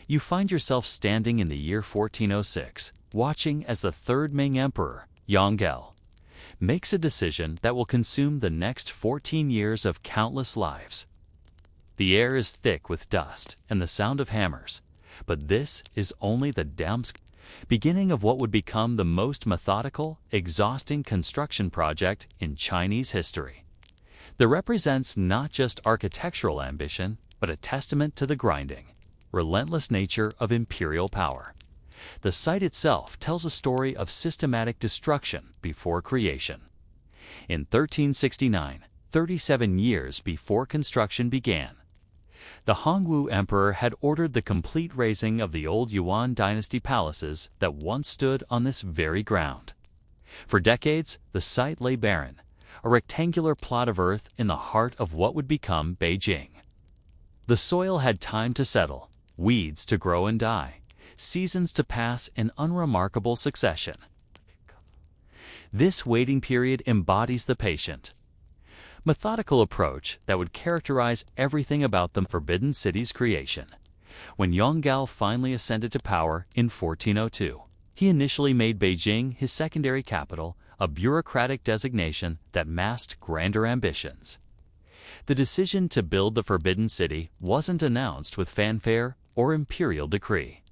You find yourself standing in the year 1406, watching as the third Ming Emperor, Yonggel, makes a decision that will consume the next 14 years of countless lives. The air is thick with dust and the sound of hammers, but this is only the beginning of what would become the most methodical, exhausting construction project in Chinese history. That represents not just architectural ambition, but a testament to the grinding, relentless nature of imperial power. The site itself tells a story of systematic destruction before creation. In 1369, 37 years before construction began, the Hongwu Emperor had ordered the complete razing of the old Yuan dynasty palaces that once stood on this very ground. For decades, the site lay barren, a rectangular plot of earth in the heart of what would become Beijing. The soil had time to settle, weeds to grow and die, seasons to pass in unremarkable succession. This waiting period embodies the patient, methodical approach that would characterize everything about the Forbidden City's creation. When Yonggel finally ascended to power in 1402, he initially made Beijing his secondary capital, a bureaucratic designation that masked grander ambitions. The decision to build the Forbidden City wasn't announced with fanfare or imperial decree.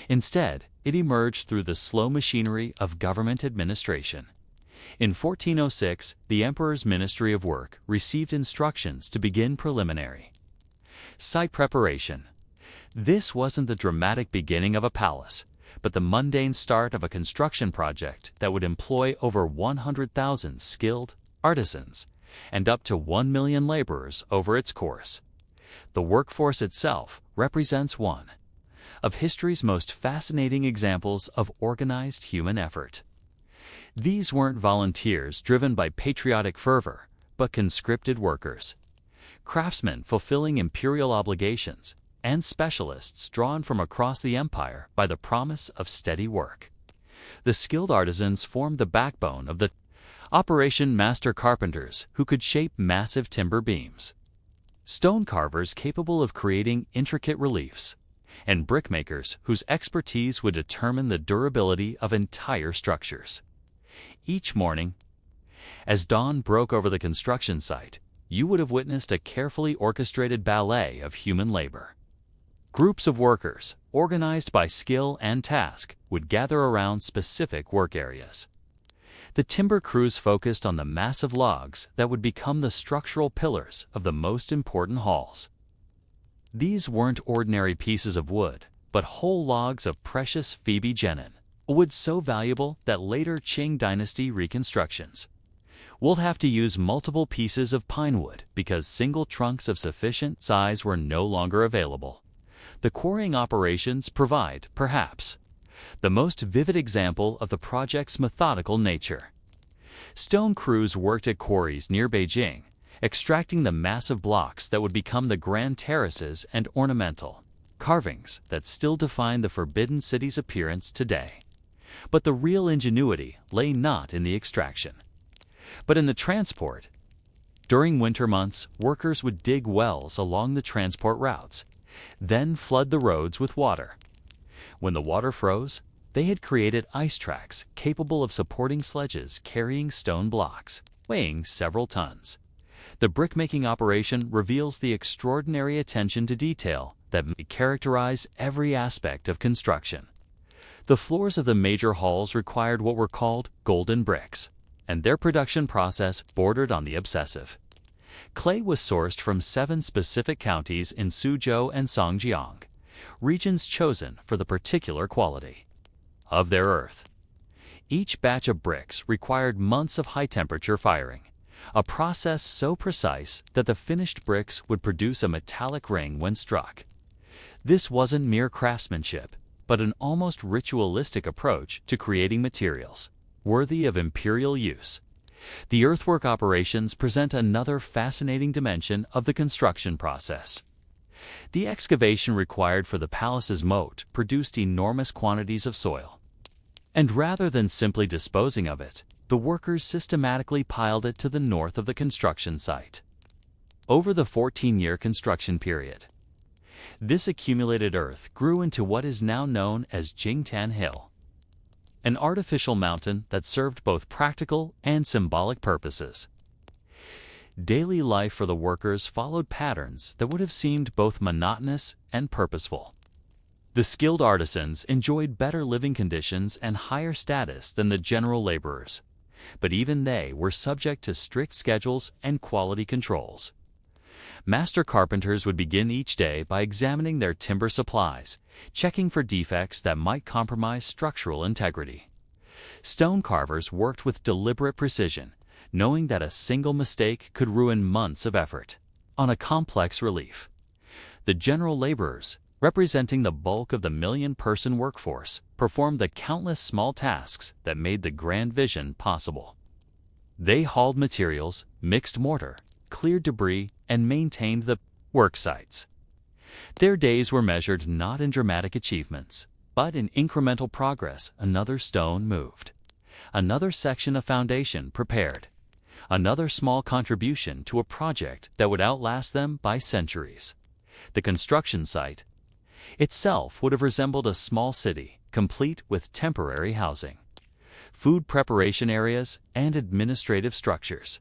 Instead, it emerged through the slow machinery of government administration. In 1406, the emperor's Ministry of Work received instructions to begin preliminary site preparation. This wasn't the dramatic beginning of a palace, but the mundane start of a construction project that would employ over 100,000 skilled artisans and up to 1 million laborers over its course. The workforce itself represents one of history's most fascinating examples of organized human effort. These weren't volunteers driven by patriotic fervor, but conscripted workers, craftsmen fulfilling imperial obligations, and specialists drawn from across the empire by the promise of steady work. The skilled artisans formed the backbone of the operation, master carpenters who could shape massive timber beams, stone carvers capable of creating intricate reliefs, and brickmakers whose expertise would determine the durability of entire structures. Each morning, as dawn broke over the construction site, you would have witnessed a carefully orchestrated ballet of human labor. Groups of workers, organized by skill and task, would gather around specific work areas. The timber crews focused on the massive logs that would become the structural pillars of the most important halls. These weren't ordinary pieces of wood, but whole logs of precious Phoebe genin, a wood so valuable that later Qing dynasty reconstructions will have to use multiple pieces of pine wood because single trunks of sufficient size were no longer available. The quarrying operations provide, perhaps, the most vivid example of the project's methodical nature. Stone crews worked at quarries near Beijing, extracting the massive blocks that would become the grand terraces and ornamental carvings that still define the Forbidden City's appearance today. But the real ingenuity lay not in the extraction, but in the transport. During winter months, workers would dig wells along the transport routes, then flood the roads with water. When the water froze, they had created ice tracks capable of supporting sledges carrying stone blocks, weighing several tons. The brickmaking operation reveals the extraordinary attention to detail that may characterize every aspect of construction. The floors of the major halls required what were called golden bricks, and their production process bordered on the obsessive. Clay was sourced from 7 specific counties in Suzhou and Songjiang, regions chosen for the particular quality of their earth. Each batch of bricks required months of high-temperature firing, a process so precise that the finished bricks would produce a metallic ring when struck. This wasn't mere craftsmanship, but an almost ritualistic approach to creating materials worthy of imperial use. The earthwork operations present another fascinating dimension of the construction process. The excavation required for the palace's moat produced enormous quantities of soil. And rather than simply disposing of it, the workers systematically piled it to the north of the construction site. Over the 14-year construction period, This accumulated earth grew into what is now known as Jingtan Hill, an artificial mountain that served both practical and symbolic purposes. Daily life for the workers followed patterns that would have seemed both monotonous and purposeful. The skilled artisans enjoyed better living conditions and higher status than the general laborers, but even they were subject to strict schedules and quality controls. Master carpenters would begin each day by examining their timber supplies, checking for defects that might compromise structural integrity. Stone carvers worked with deliberate precision, knowing that a single mistake could ruin months of effort on a complex relief. The general laborers, representing the bulk of the million-person workforce, performed the countless small tasks that made the grand vision possible. They hauled materials, mixed mortar, cleared debris, and maintained the work sites. Their days were measured not in dramatic achievements, but in incremental progress. Another stone moved, another section of foundation prepared, another small contribution to a project that would outlast them by centuries. The construction site itself would have resembled a small city, complete with temporary housing, food preparation areas, and administrative structures.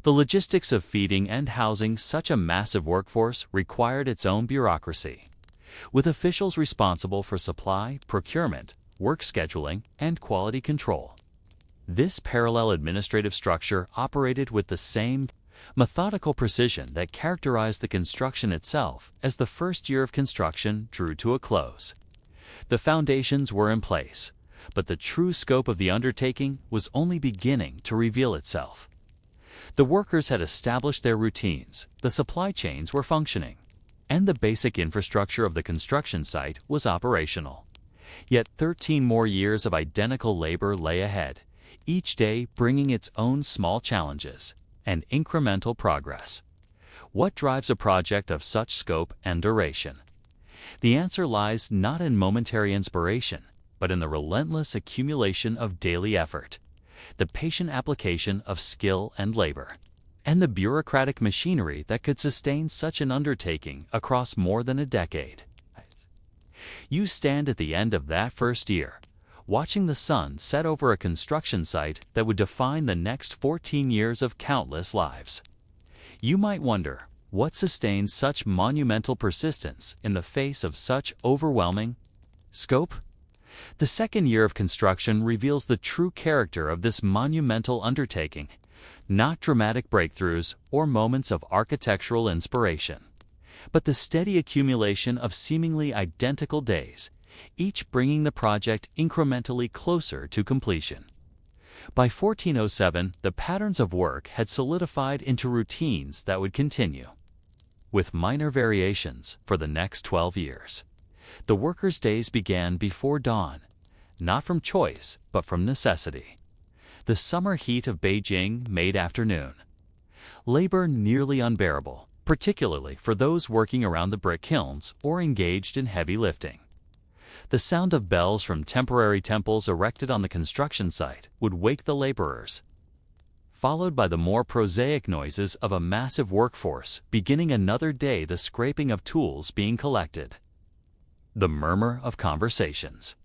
The logistics of feeding and housing such a massive workforce required its own bureaucracy, with officials responsible for supply, procurement, work scheduling, and quality control. This parallel administrative structure operated with the same methodical precision that characterized the construction itself as the first year of construction drew to a close. The foundations were in place, but the true scope of the undertaking was only beginning to reveal itself. The workers had established their routines, the supply chains were functioning, and the basic infrastructure of the construction site was operational. Yet 13 more years of identical labor lay ahead, each day bringing its own small challenges and incremental progress. What drives a project of such scope and duration? The answer lies not in momentary inspiration, but in the relentless accumulation of daily effort, the patient application of skill and labor, and the bureaucratic machinery that could sustain such an undertaking across more than a decade. You stand at the end of that first year, watching the sun set over a construction site that would define the next 14 years of countless lives. You might wonder, what sustains such monumental persistence in the face of such overwhelming scope? The second year of construction reveals the true character of this monumental undertaking, not dramatic breakthroughs or moments of architectural inspiration, but the steady accumulation of seemingly identical days, each bringing the project incrementally closer to completion. By 1407, the patterns of work had solidified into routines that would continue, with minor variations, for the next 12 years. The workers' days began before dawn, not from choice, but from necessity. The summer heat of Beijing made afternoon labor nearly unbearable, particularly for those working around the brick kilns or engaged in heavy lifting. The sound of bells from temporary temples erected on the construction site would wake the laborers, followed by the more prosaic noises of a massive workforce beginning another day, the scraping of tools being collected, the murmur of conversations,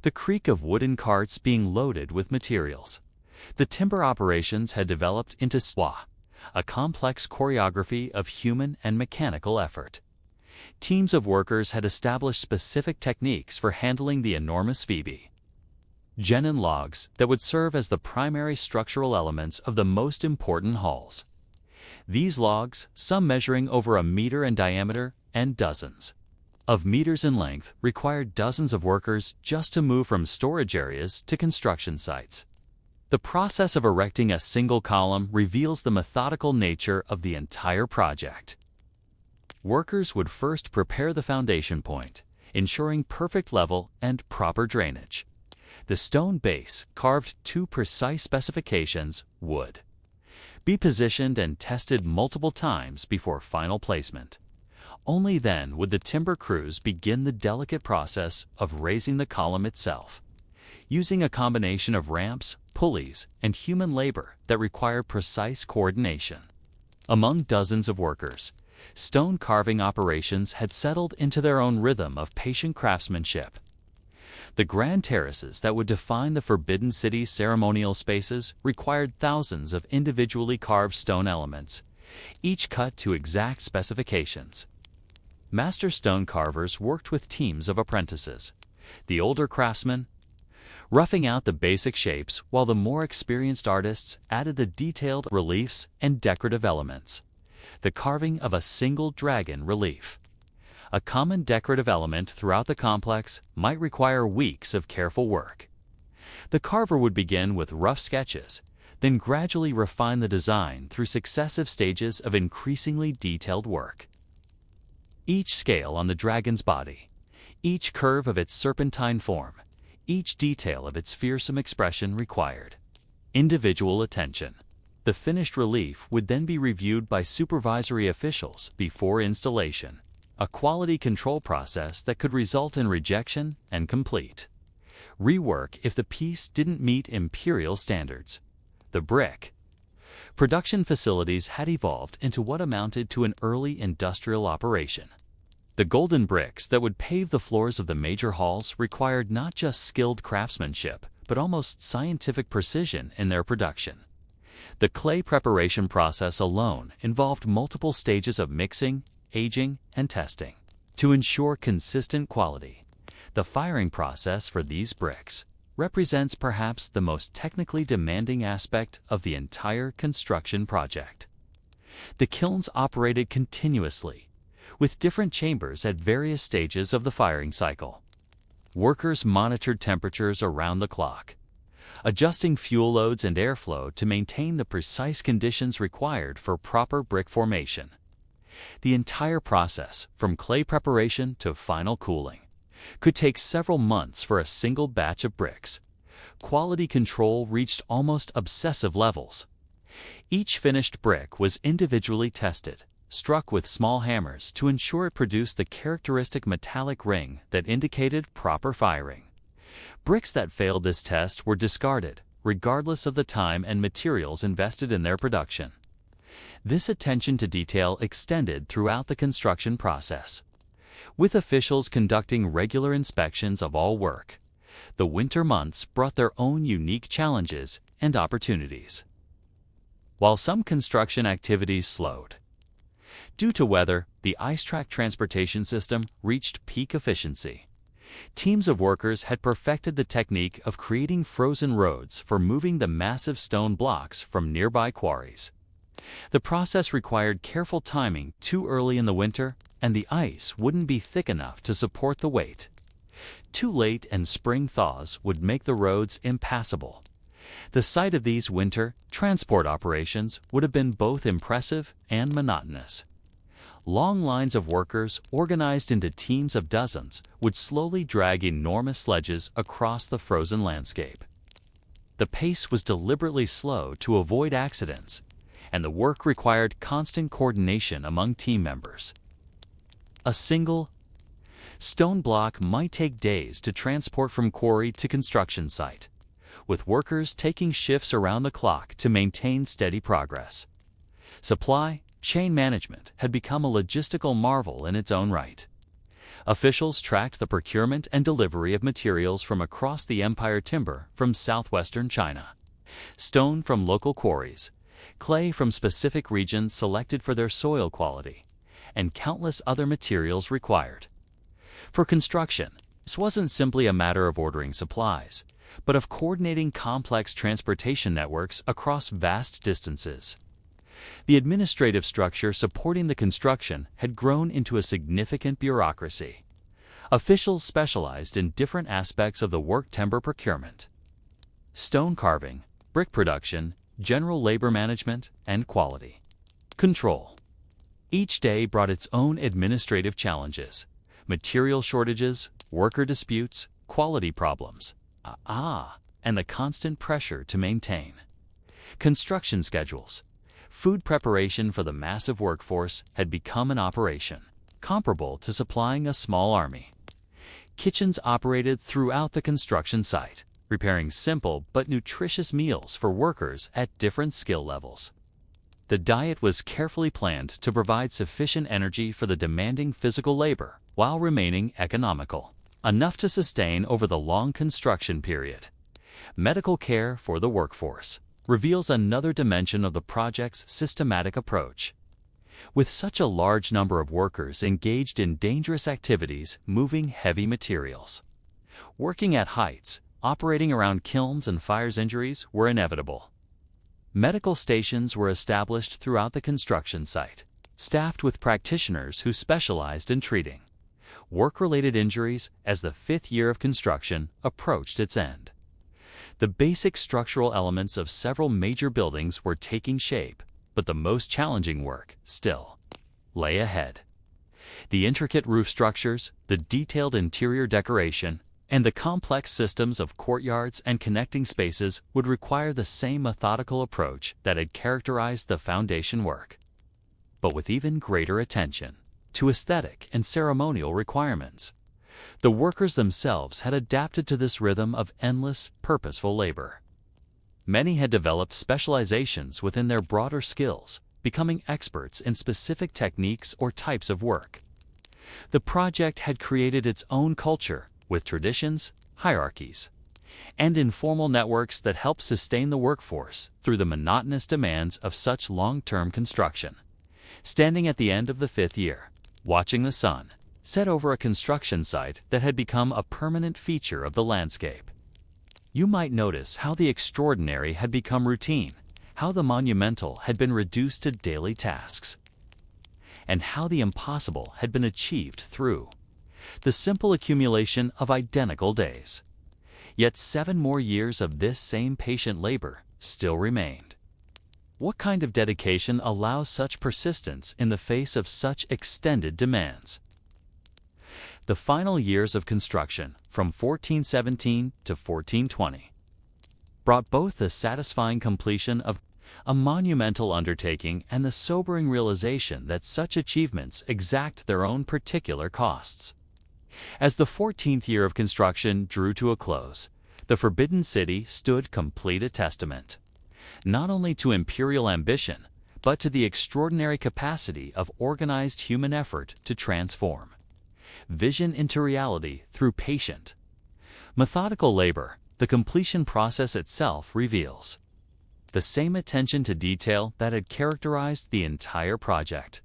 the creak of wooden carts being loaded with materials. The timber operations had developed into a complex choreography of human and mechanical effort. Teams of workers had established specific techniques for handling the enormous genin logs that would serve as the primary structural elements of the most important halls. These logs, some measuring over a meter in diameter and dozens of meters in length, required dozens of workers just to move from storage areas to construction sites. The process of erecting a single column reveals the methodical nature of the entire project. Workers would first prepare the foundation point, ensuring perfect level and proper drainage. The stone base, carved to precise specifications, would be positioned and tested multiple times before final placement. Only then would the timber crews begin the delicate process of raising the column itself, using a combination of ramps, pulleys, and human labor that required precise coordination. Among dozens of workers, stone carving operations had settled into their own rhythm of patient craftsmanship. The grand terraces that would define the Forbidden City's ceremonial spaces required thousands of individually carved stone elements, each cut to exact specifications. Master stone carvers worked with teams of apprentices, the older craftsmen roughing out the basic shapes, while the more experienced artists added the detailed reliefs and decorative elements. The carving of a single dragon relief, a common decorative element throughout the complex, might require weeks of careful work. The carver would begin with rough sketches, then gradually refine the design through successive stages of increasingly detailed work. Each scale on the dragon's body, each curve of its serpentine form, each detail of its fearsome expression required individual attention. The finished relief would then be reviewed by supervisory officials before installation, a quality control process that could result in rejection and complete rework if the piece didn't meet imperial standards. The brick production facilities had evolved into what amounted to an early industrial operation. The golden bricks that would pave the floors of the major halls required not just skilled craftsmanship, but almost scientific precision in their production. The clay preparation process alone involved multiple stages of mixing, aging, and testing. To ensure consistent quality, the firing process for these bricks represents perhaps the most technically demanding aspect of the entire construction project. The kilns operated continuously, with different chambers at various stages of the firing cycle. Workers monitored temperatures around the clock, adjusting fuel loads and airflow to maintain the precise conditions required for proper brick formation. The entire process, from clay preparation to final cooling, could take several months for a single batch of bricks. Quality control reached almost obsessive levels. Each finished brick was individually tested, struck with small hammers to ensure it produced the characteristic metallic ring that indicated proper firing. Bricks that failed this test were discarded, regardless of the time and materials invested in their production. This attention to detail extended throughout the construction process, with officials conducting regular inspections of all work. The winter months brought their own unique challenges and opportunities. While some construction activities slowed due to weather, the ice-track transportation system reached peak efficiency. Teams of workers had perfected the technique of creating frozen roads for moving the massive stone blocks from nearby quarries. The process required careful timing too early in the winter, and the ice wouldn't be thick enough to support the weight. Too late and spring thaws would make the roads impassable. The sight of these winter transport operations would have been both impressive and monotonous. Long lines of workers, organized into teams of dozens, would slowly drag enormous sledges across the frozen landscape. The pace was deliberately slow to avoid accidents, and the work required constant coordination among team members. A single stone block might take days to transport from quarry to construction site, with workers taking shifts around the clock to maintain steady progress. Supply chain management had become a logistical marvel in its own right. Officials tracked the procurement and delivery of materials from across the empire, timber from southwestern China, stone from local quarries, clay from specific regions selected for their soil quality, and countless other materials required. For construction, this wasn't simply a matter of ordering supplies, but of coordinating complex transportation networks across vast distances. The administrative structure supporting the construction had grown into a significant bureaucracy. Officials specialized in different aspects of the work: timber procurement, stone carving, brick production, general labor management, and quality control. Each day brought its own administrative challenges: material shortages, worker disputes, quality problems, and the constant pressure to maintain construction schedules. Food preparation for the massive workforce had become an operation comparable to supplying a small army. Kitchens operated throughout the construction site, preparing simple but nutritious meals for workers at different skill levels. The diet was carefully planned to provide sufficient energy for the demanding physical labor while remaining economical, enough to sustain over the long construction period. Medical care for the workforce reveals another dimension of the project's systematic approach. With such a large number of workers engaged in dangerous activities moving heavy materials, working at heights, operating around kilns and fires, injuries were inevitable. Medical stations were established throughout the construction site, staffed with practitioners who specialized in treating work-related injuries as the fifth year of construction approached its end. The basic structural elements of several major buildings were taking shape, but the most challenging work still lay ahead. The intricate roof structures, the detailed interior decoration, and the complex systems of courtyards and connecting spaces would require the same methodical approach that had characterized the foundation work, but with even greater attention to aesthetic and ceremonial requirements. The workers themselves had adapted to this rhythm of endless, purposeful labor. Many had developed specializations within their broader skills, becoming experts in specific techniques or types of work. The project had created its own culture, with traditions, hierarchies, and informal networks that helped sustain the workforce through the monotonous demands of such long-term construction. Standing at the end of the fifth year, watching the sun set over a construction site that had become a permanent feature of the landscape, you might notice how the extraordinary had become routine, how the monumental had been reduced to daily tasks, and how the impossible had been achieved through the simple accumulation of identical days. Yet 7 more years of this same patient labor still remained. What kind of dedication allows such persistence in the face of such extended demands? The final years of construction, from 1417 to 1420, brought both the satisfying completion of a monumental undertaking and the sobering realization that such achievements exact their own particular costs. As the 14th year of construction drew to a close, the Forbidden City stood complete a testament, not only to imperial ambition, but to the extraordinary capacity of organized human effort to transform vision into reality through patient, methodical labor. The completion process itself reveals the same attention to detail that had characterized the entire project.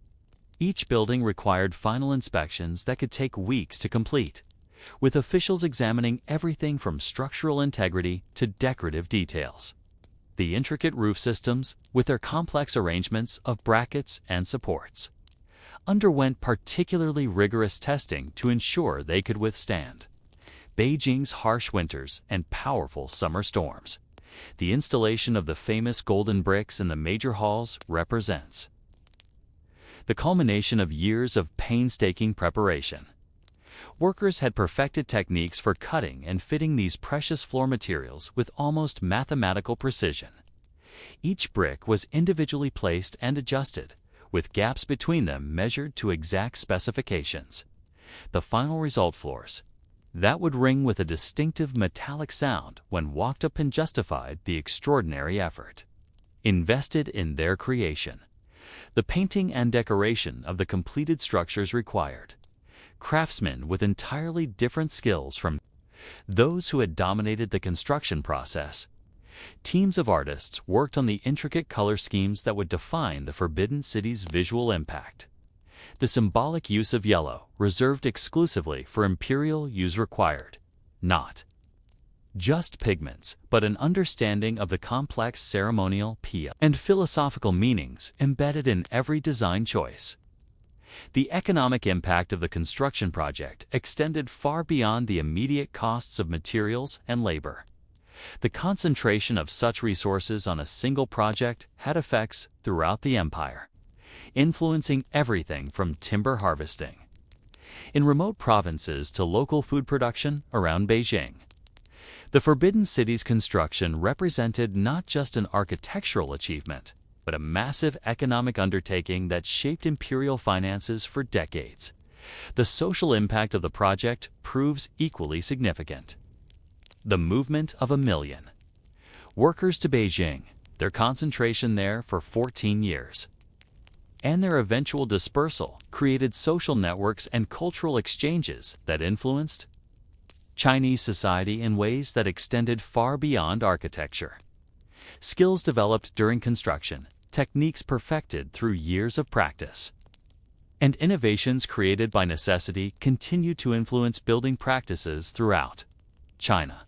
Each building required final inspections that could take weeks to complete, with officials examining everything from structural integrity to decorative details. The intricate roof systems, with their complex arrangements of brackets and supports, underwent particularly rigorous testing to ensure they could withstand Beijing's harsh winters and powerful summer storms. The installation of the famous golden bricks in the major halls represents the culmination of years of painstaking preparation. Workers had perfected techniques for cutting and fitting these precious floor materials with almost mathematical precision. Each brick was individually placed and adjusted, with gaps between them measured to exact specifications. The final result, floors that would ring with a distinctive metallic sound when walked up, and justified the extraordinary effort invested in their creation. The painting and decoration of the completed structures required craftsmen with entirely different skills from those who had dominated the construction process. Teams of artists worked on the intricate color schemes that would define the Forbidden City's visual impact. The symbolic use of yellow, reserved exclusively for imperial use, required not just pigments, but an understanding of the complex ceremonial and philosophical meanings embedded in every design choice. The economic impact of the construction project extended far beyond the immediate costs of materials and labor. The concentration of such resources on a single project had effects throughout the empire, influencing everything from timber harvesting in remote provinces to local food production around Beijing. The Forbidden City's construction represented not just an architectural achievement, but a massive economic undertaking that shaped imperial finances for decades. The social impact of the project proves equally significant. The movement of 1 million workers to Beijing, their concentration there for 14 years, and their eventual dispersal created social networks and cultural exchanges that influenced Chinese society in ways that extended far beyond architecture. Skills developed during construction, techniques perfected through years of practice, and innovations created by necessity continue to influence building practices throughout China.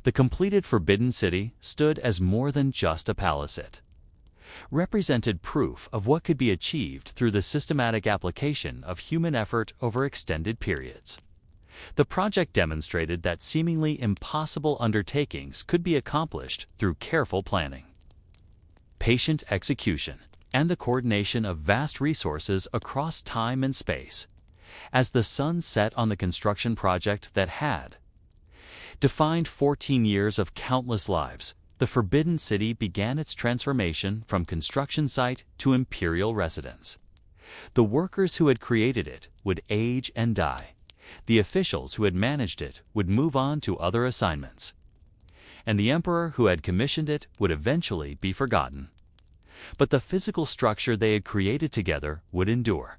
The completed Forbidden City stood as more than just a palace. It represented proof of what could be achieved through the systematic application of human effort over extended periods. The project demonstrated that seemingly impossible undertakings could be accomplished through careful planning, patient execution, and the coordination of vast resources across time and space. As the sun set on the construction project that had defined 14 years of countless lives, the Forbidden City began its transformation from construction site to imperial residence. The workers who had created it would age and die. The officials who had managed it would move on to other assignments, and the emperor who had commissioned it would eventually be forgotten. But the physical structure they had created together would endure,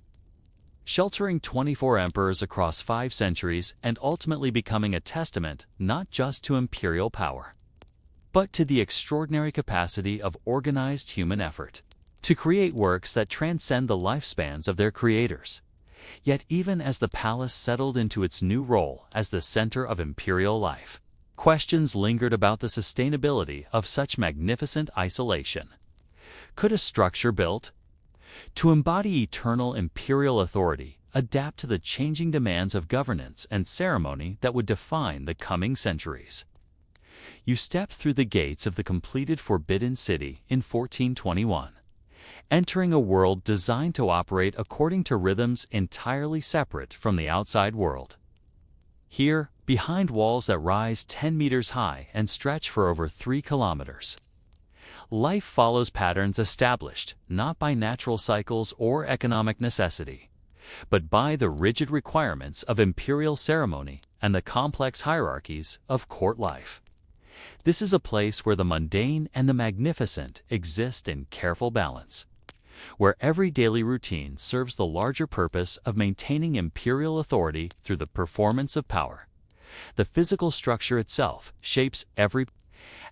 sheltering 24 emperors across 5 centuries and ultimately becoming a testament not just to imperial power, but to the extraordinary capacity of organized human effort to create works that transcend the lifespans of their creators. Yet even as the palace settled into its new role as the center of imperial life, questions lingered about the sustainability of such magnificent isolation. Could a structure built to embody eternal imperial authority adapt to the changing demands of governance and ceremony that would define the coming centuries? You stepped through the gates of the completed Forbidden City in 1421, entering a world designed to operate according to rhythms entirely separate from the outside world. Here, behind walls that rise 10 meters high and stretch for over 3 kilometers, life follows patterns established not by natural cycles or economic necessity, but by the rigid requirements of imperial ceremony and the complex hierarchies of court life. This is a place where the mundane and the magnificent exist in careful balance, where every daily routine serves the larger purpose of maintaining imperial authority through the performance of power. The physical structure itself shapes every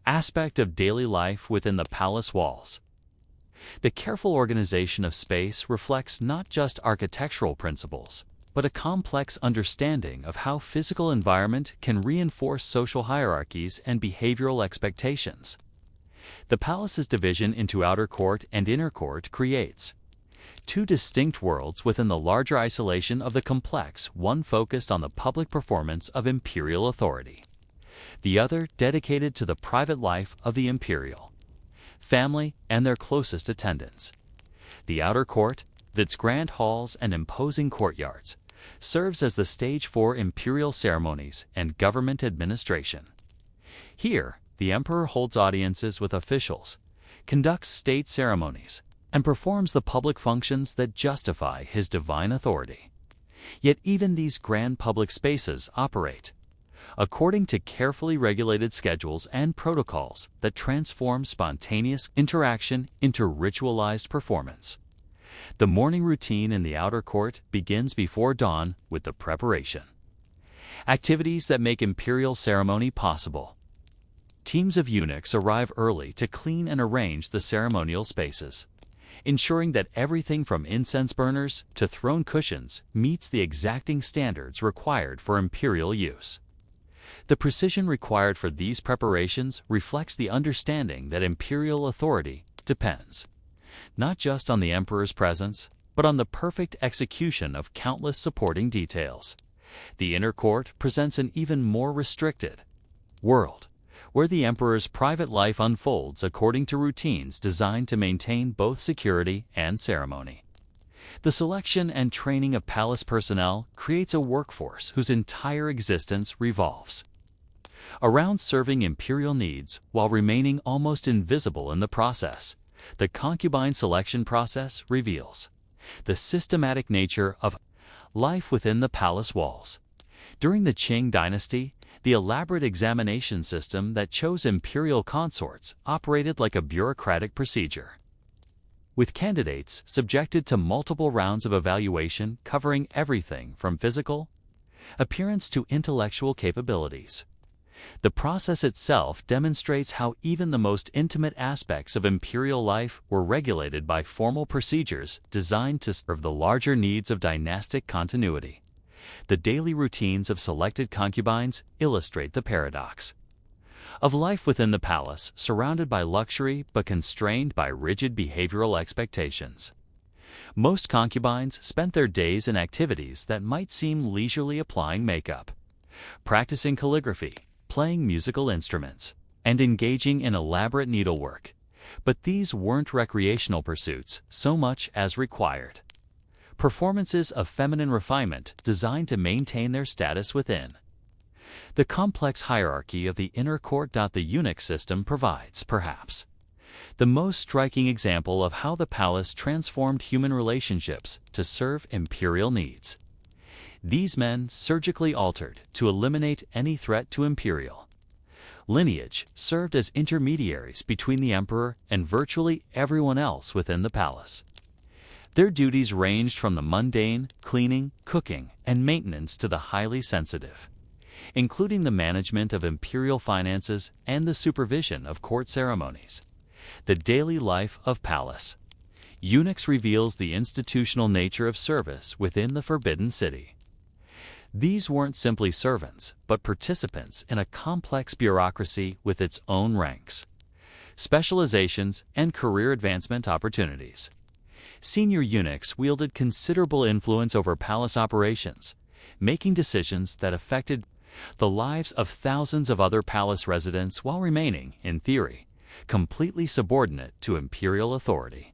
aspect of daily life within the palace walls. The careful organization of space reflects not just architectural principles, but a complex understanding of how physical environment can reinforce social hierarchies and behavioral expectations. The palace's division into outer court and inner court creates 2 distinct worlds within the larger isolation of the complex, one focused on the public performance of imperial authority, the other dedicated to the private life of the imperial family and their closest attendants. The outer court, with its grand halls and imposing courtyards, serves as the stage for imperial ceremonies and government administration. Here, the emperor holds audiences with officials, conducts state ceremonies, and performs the public functions that justify his divine authority. Yet even these grand public spaces operate according to carefully regulated schedules and protocols that transform spontaneous interaction into ritualized performance. The morning routine in the outer court begins before dawn with the preparation activities that make imperial ceremony possible. Teams of eunuchs arrive early to clean and arrange the ceremonial spaces, ensuring that everything from incense burners to throne cushions meets the exacting standards required for imperial use. The precision required for these preparations reflects the understanding that imperial authority depends not just on the emperor's presence, but on the perfect execution of countless supporting details. The inner court presents an even more restricted world, where the emperor's private life unfolds according to routines designed to maintain both security and ceremony. The selection and training of palace personnel creates a workforce whose entire existence revolves around serving imperial needs while remaining almost invisible in the process. The concubine selection process reveals the systematic nature of life within the palace walls. During the Qing dynasty, The elaborate examination system that chose imperial consorts operated like a bureaucratic procedure, with candidates subjected to multiple rounds of evaluation covering everything from physical appearance to intellectual capabilities. The process itself demonstrates how even the most intimate aspects of imperial life were regulated by formal procedures designed to serve the larger needs of dynastic continuity. The daily routines of selected concubines illustrate the paradox of life within the palace, surrounded by luxury but constrained by rigid behavioral expectations. Most concubines spent their days in activities that might seem leisurely: applying makeup, practicing calligraphy, playing musical instruments, and engaging in elaborate needlework. But these weren't recreational pursuits so much as required performances of feminine refinement designed to maintain their status within the complex hierarchy of the inner court. The eunuch system provides, perhaps, the most striking example of how the palace transformed human relationships to serve imperial needs. These men, surgically altered to eliminate any threat to imperial lineage, served as intermediaries between the emperor and virtually everyone else within the palace. Their duties ranged from the mundane, cleaning, cooking, and maintenance to the highly sensitive, including the management of imperial finances and the supervision of court ceremonies. The daily life of palace eunuchs reveals the institutional nature of service within the Forbidden City. These weren't simply servants, but participants in a complex bureaucracy with its own ranks, specializations, and career advancement opportunities. Senior eunuchs wielded considerable influence over palace operations, making decisions that affected the lives of thousands of other palace residents while remaining, in theory, completely subordinate to imperial authority.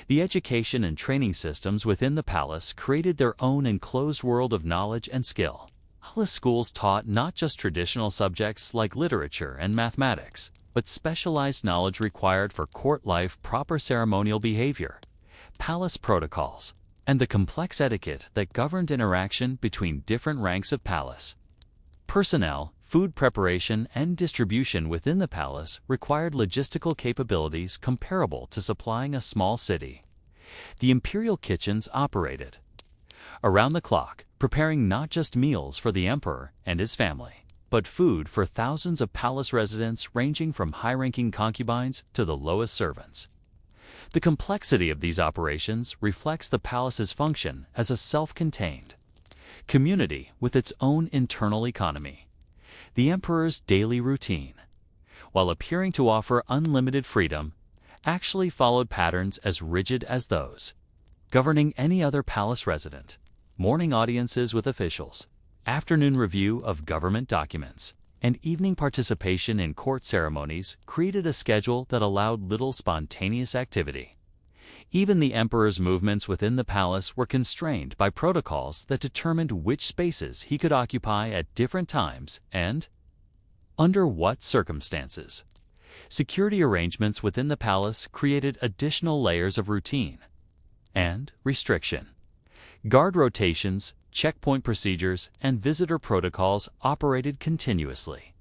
The education and training systems within the palace created their own enclosed world of knowledge and skill. Palace schools taught not just traditional subjects like literature and mathematics, but specialized knowledge required for court life: proper ceremonial behavior, palace protocols, and the complex etiquette that governed interaction between different ranks of palace personnel. Food preparation and distribution within the palace required logistical capabilities comparable to supplying a small city. The imperial kitchens operated around the clock, preparing not just meals for the emperor and his family, but food for thousands of palace residents, ranging from high-ranking concubines to the lowest servants. The complexity of these operations reflects the palace's function as a self-contained community with its own internal economy. The emperor's daily routine, while appearing to offer unlimited freedom, actually followed patterns as rigid as those governing any other palace resident. Morning audiences with officials, afternoon review of government documents, and evening participation in court ceremonies created a schedule that allowed little spontaneous activity. Even the emperor's movements within the palace were constrained by protocols that determined which spaces he could occupy at different times and under what circumstances. Security arrangements within the palace created additional layers of routine and restriction. Guard rotations, checkpoint procedures, and visitor protocols operated continuously,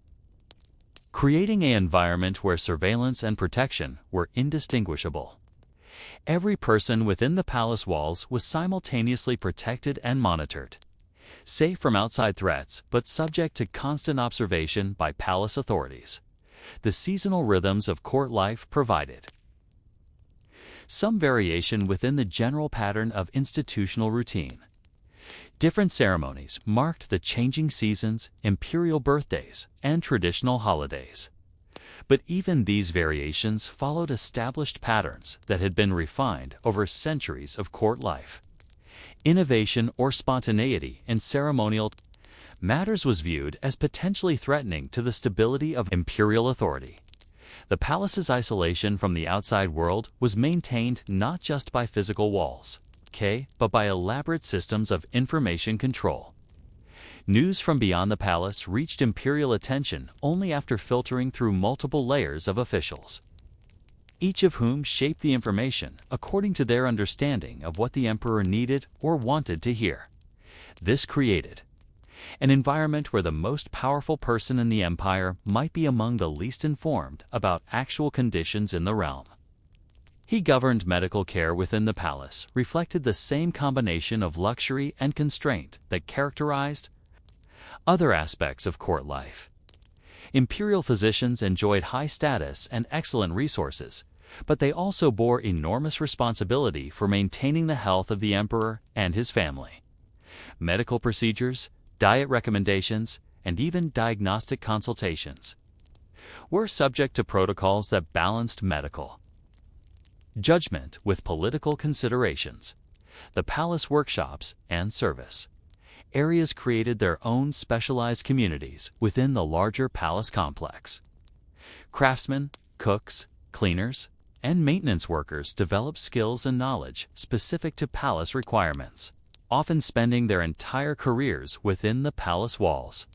creating an environment where surveillance and protection were indistinguishable. Every person within the palace walls was simultaneously protected and monitored, safe from outside threats but subject to constant observation by palace authorities. The seasonal rhythms of court life provided some variation within the general pattern of institutional routine. Different ceremonies marked the changing seasons, imperial birthdays, and traditional holidays. But even these variations followed established patterns that had been refined over centuries of court life. Innovation or spontaneity in ceremonial matters was viewed as potentially threatening to the stability of imperial authority. The palace's isolation from the outside world was maintained not just by physical walls, but by elaborate systems of information control. News from beyond the palace reached imperial attention only after filtering through multiple layers of officials, each of whom shaped the information according to their understanding of what the emperor needed or wanted to hear. This created an environment where the most powerful person in the empire might be among the least informed about actual conditions in the realm. He governed medical care within the palace, reflected the same combination of luxury and constraint that characterized other aspects of court life. Imperial physicians enjoyed high status and excellent resources, but they also bore enormous responsibility for maintaining the health of the emperor and his family. Medical procedures, diet recommendations, and even diagnostic consultations were subject to protocols that balanced medical judgment with political considerations. The palace workshops and service areas created their own specialized communities within the larger palace complex. Craftsmen, cooks, cleaners, and maintenance workers developed skills and knowledge specific to palace requirements, often spending their entire careers within the palace walls.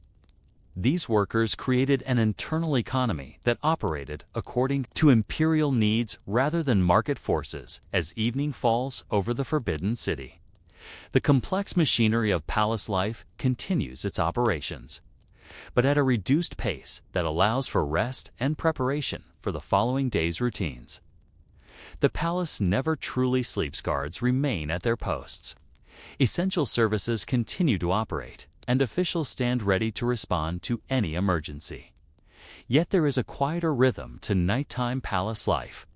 These workers created an internal economy that operated according to imperial needs rather than market forces as evening falls over the Forbidden City. The complex machinery of palace life continues its operations, but at a reduced pace that allows for rest and preparation for the following day's routines. The palace never truly sleeps. Guards remain at their posts. Essential services continue to operate, and officials stand ready to respond to any emergency. Yet there is a quieter rhythm to nighttime palace life,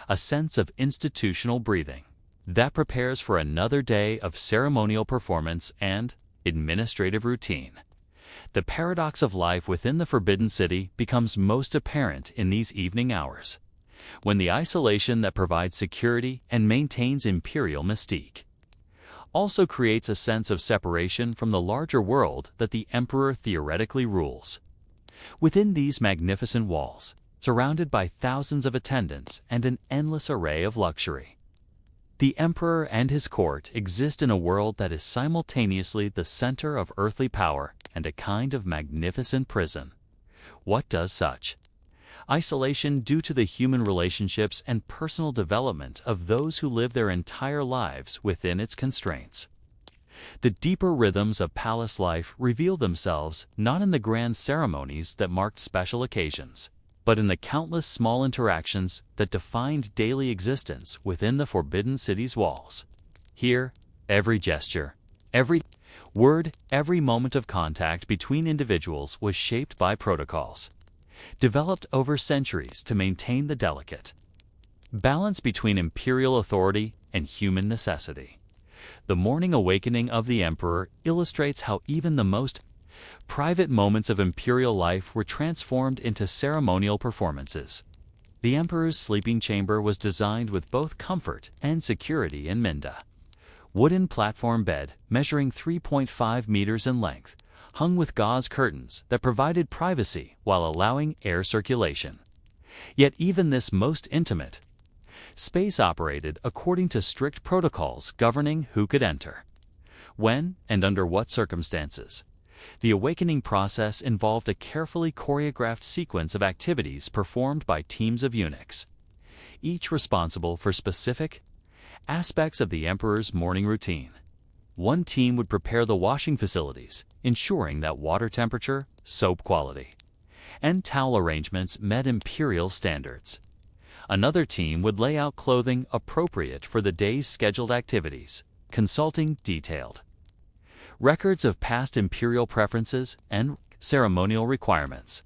a sense of institutional breathing that prepares for another day of ceremonial performance and administrative routine. The paradox of life within the Forbidden City becomes most apparent in these evening hours, when the isolation that provides security and maintains imperial mystique also creates a sense of separation from the larger world that the emperor theoretically rules. Within these magnificent walls, surrounded by thousands of attendants and an endless array of luxury, the emperor and his court exist in a world that is simultaneously the center of earthly power and a kind of magnificent prison. What does such isolation do to the human relationships and personal development of those who live their entire lives within its constraints? The deeper rhythms of palace life reveal themselves not in the grand ceremonies that marked special occasions, but in the countless small interactions that defined daily existence within the Forbidden City's walls. Here, every gesture, every word, every moment of contact between individuals was shaped by protocols developed over centuries to maintain the delicate balance between imperial authority and human necessity. The morning awakening of the emperor illustrates how even the most private moments of imperial life were transformed into ceremonial performances. The emperor's sleeping chamber was designed with both comfort and security in Minda. Wooden platform bed measuring 3.5 meters in length, hung with gauze curtains that provided privacy while allowing air circulation. Yet even this most intimate space operated according to strict protocols governing who could enter, when, and under what circumstances. The awakening process involved a carefully choreographed sequence of activities performed by teams of eunuchs, each responsible for specific aspects of the emperor's morning routine. One team would prepare the washing facilities, ensuring that water temperature, soap quality, and towel arrangements met imperial standards. Another team would lay out clothing appropriate for the day's scheduled activities, consulting detailed records of past imperial preferences and ceremonial requirements.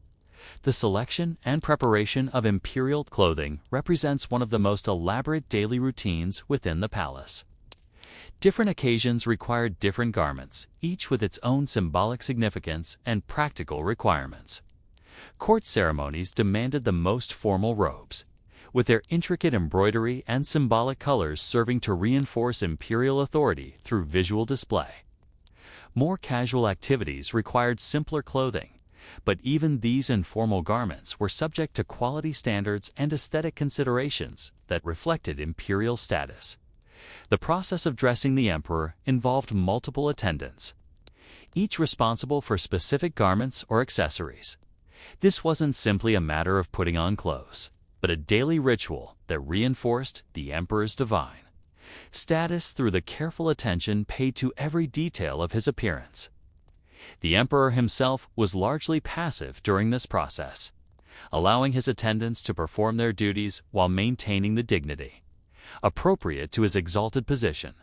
The selection and preparation of imperial clothing represents one of the most elaborate daily routines within the palace. Different occasions required different garments, each with its own symbolic significance and practical requirements. Court ceremonies demanded the most formal robes, with their intricate embroidery and symbolic colors serving to reinforce imperial authority through visual display. More casual activities required simpler clothing, but even these informal garments were subject to quality standards and aesthetic considerations that reflected imperial status. The process of dressing the emperor involved multiple attendants, each responsible for specific garments or accessories. This wasn't simply a matter of putting on clothes, but a daily ritual that reinforced the emperor's divine status through the careful attention paid to every detail of his appearance. The emperor himself was largely passive during this process, allowing his attendants to perform their duties while maintaining the dignity appropriate to his exalted position.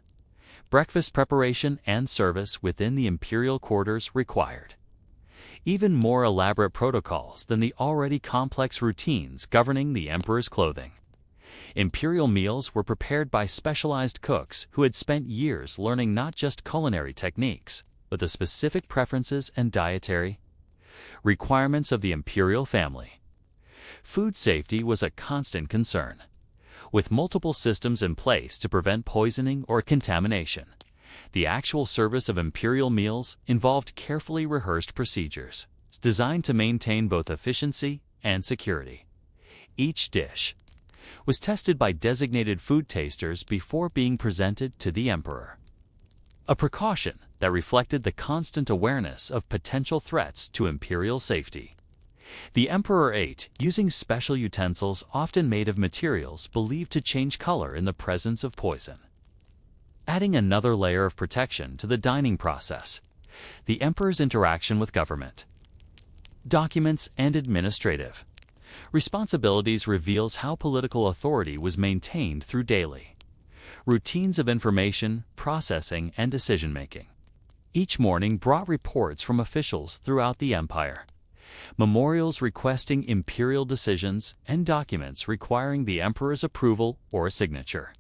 Breakfast preparation and service within the imperial quarters required even more elaborate protocols than the already complex routines governing the emperor's clothing. Imperial meals were prepared by specialized cooks who had spent years learning not just culinary techniques, but the specific preferences and dietary requirements of the imperial family. Food safety was a constant concern, with multiple systems in place to prevent poisoning or contamination. The actual service of imperial meals involved carefully rehearsed procedures designed to maintain both efficiency and security. Each dish was tested by designated food tasters before being presented to the emperor, a precaution that reflected the constant awareness of potential threats to imperial safety. The emperor ate using special utensils often made of materials believed to change color in the presence of poison, adding another layer of protection to the dining process. The emperor's interaction with government, documents, and administrative responsibilities reveals how political authority was maintained through daily routines of information processing and decision-making. Each morning brought reports from officials throughout the empire, memorials requesting imperial decisions, and documents requiring the emperor's approval or signature.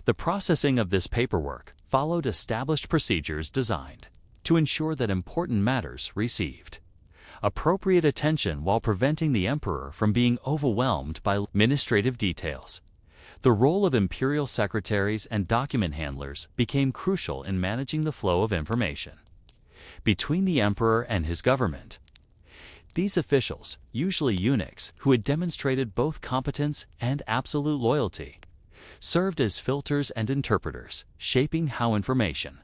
The processing of this paperwork followed established procedures designed to ensure that important matters received appropriate attention while preventing the emperor from being overwhelmed by administrative details. The role of imperial secretaries and document handlers became crucial in managing the flow of information between the emperor and his government. These officials, usually eunuchs who had demonstrated both competence and absolute loyalty, served as filters and interpreters, shaping how information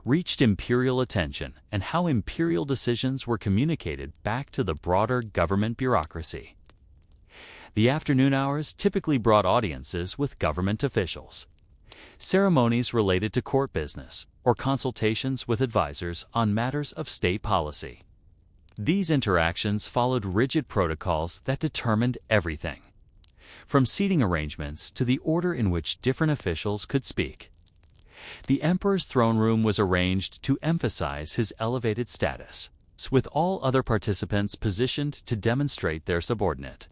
reached imperial attention and how imperial decisions were communicated back to the broader government bureaucracy. The afternoon hours typically brought audiences with government officials, ceremonies related to court business, or consultations with advisors on matters of state policy. These interactions followed rigid protocols that determined everything, from seating arrangements to the order in which different officials could speak. The emperor's throne room was arranged to emphasize his elevated status, with all other participants positioned to demonstrate their subordinate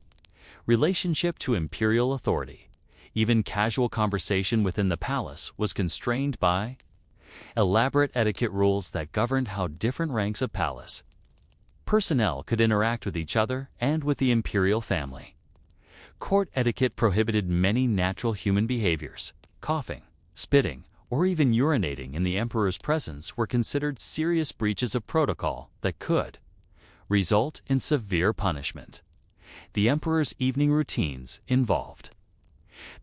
relationship to imperial authority. Even casual conversation within the palace was constrained by elaborate etiquette rules that governed how different ranks of palace personnel could interact with each other and with the imperial family. Court etiquette prohibited many natural human behaviors. Coughing, spitting, or even urinating in the emperor's presence were considered serious breaches of protocol that could result in severe punishment. The emperor's evening routines involved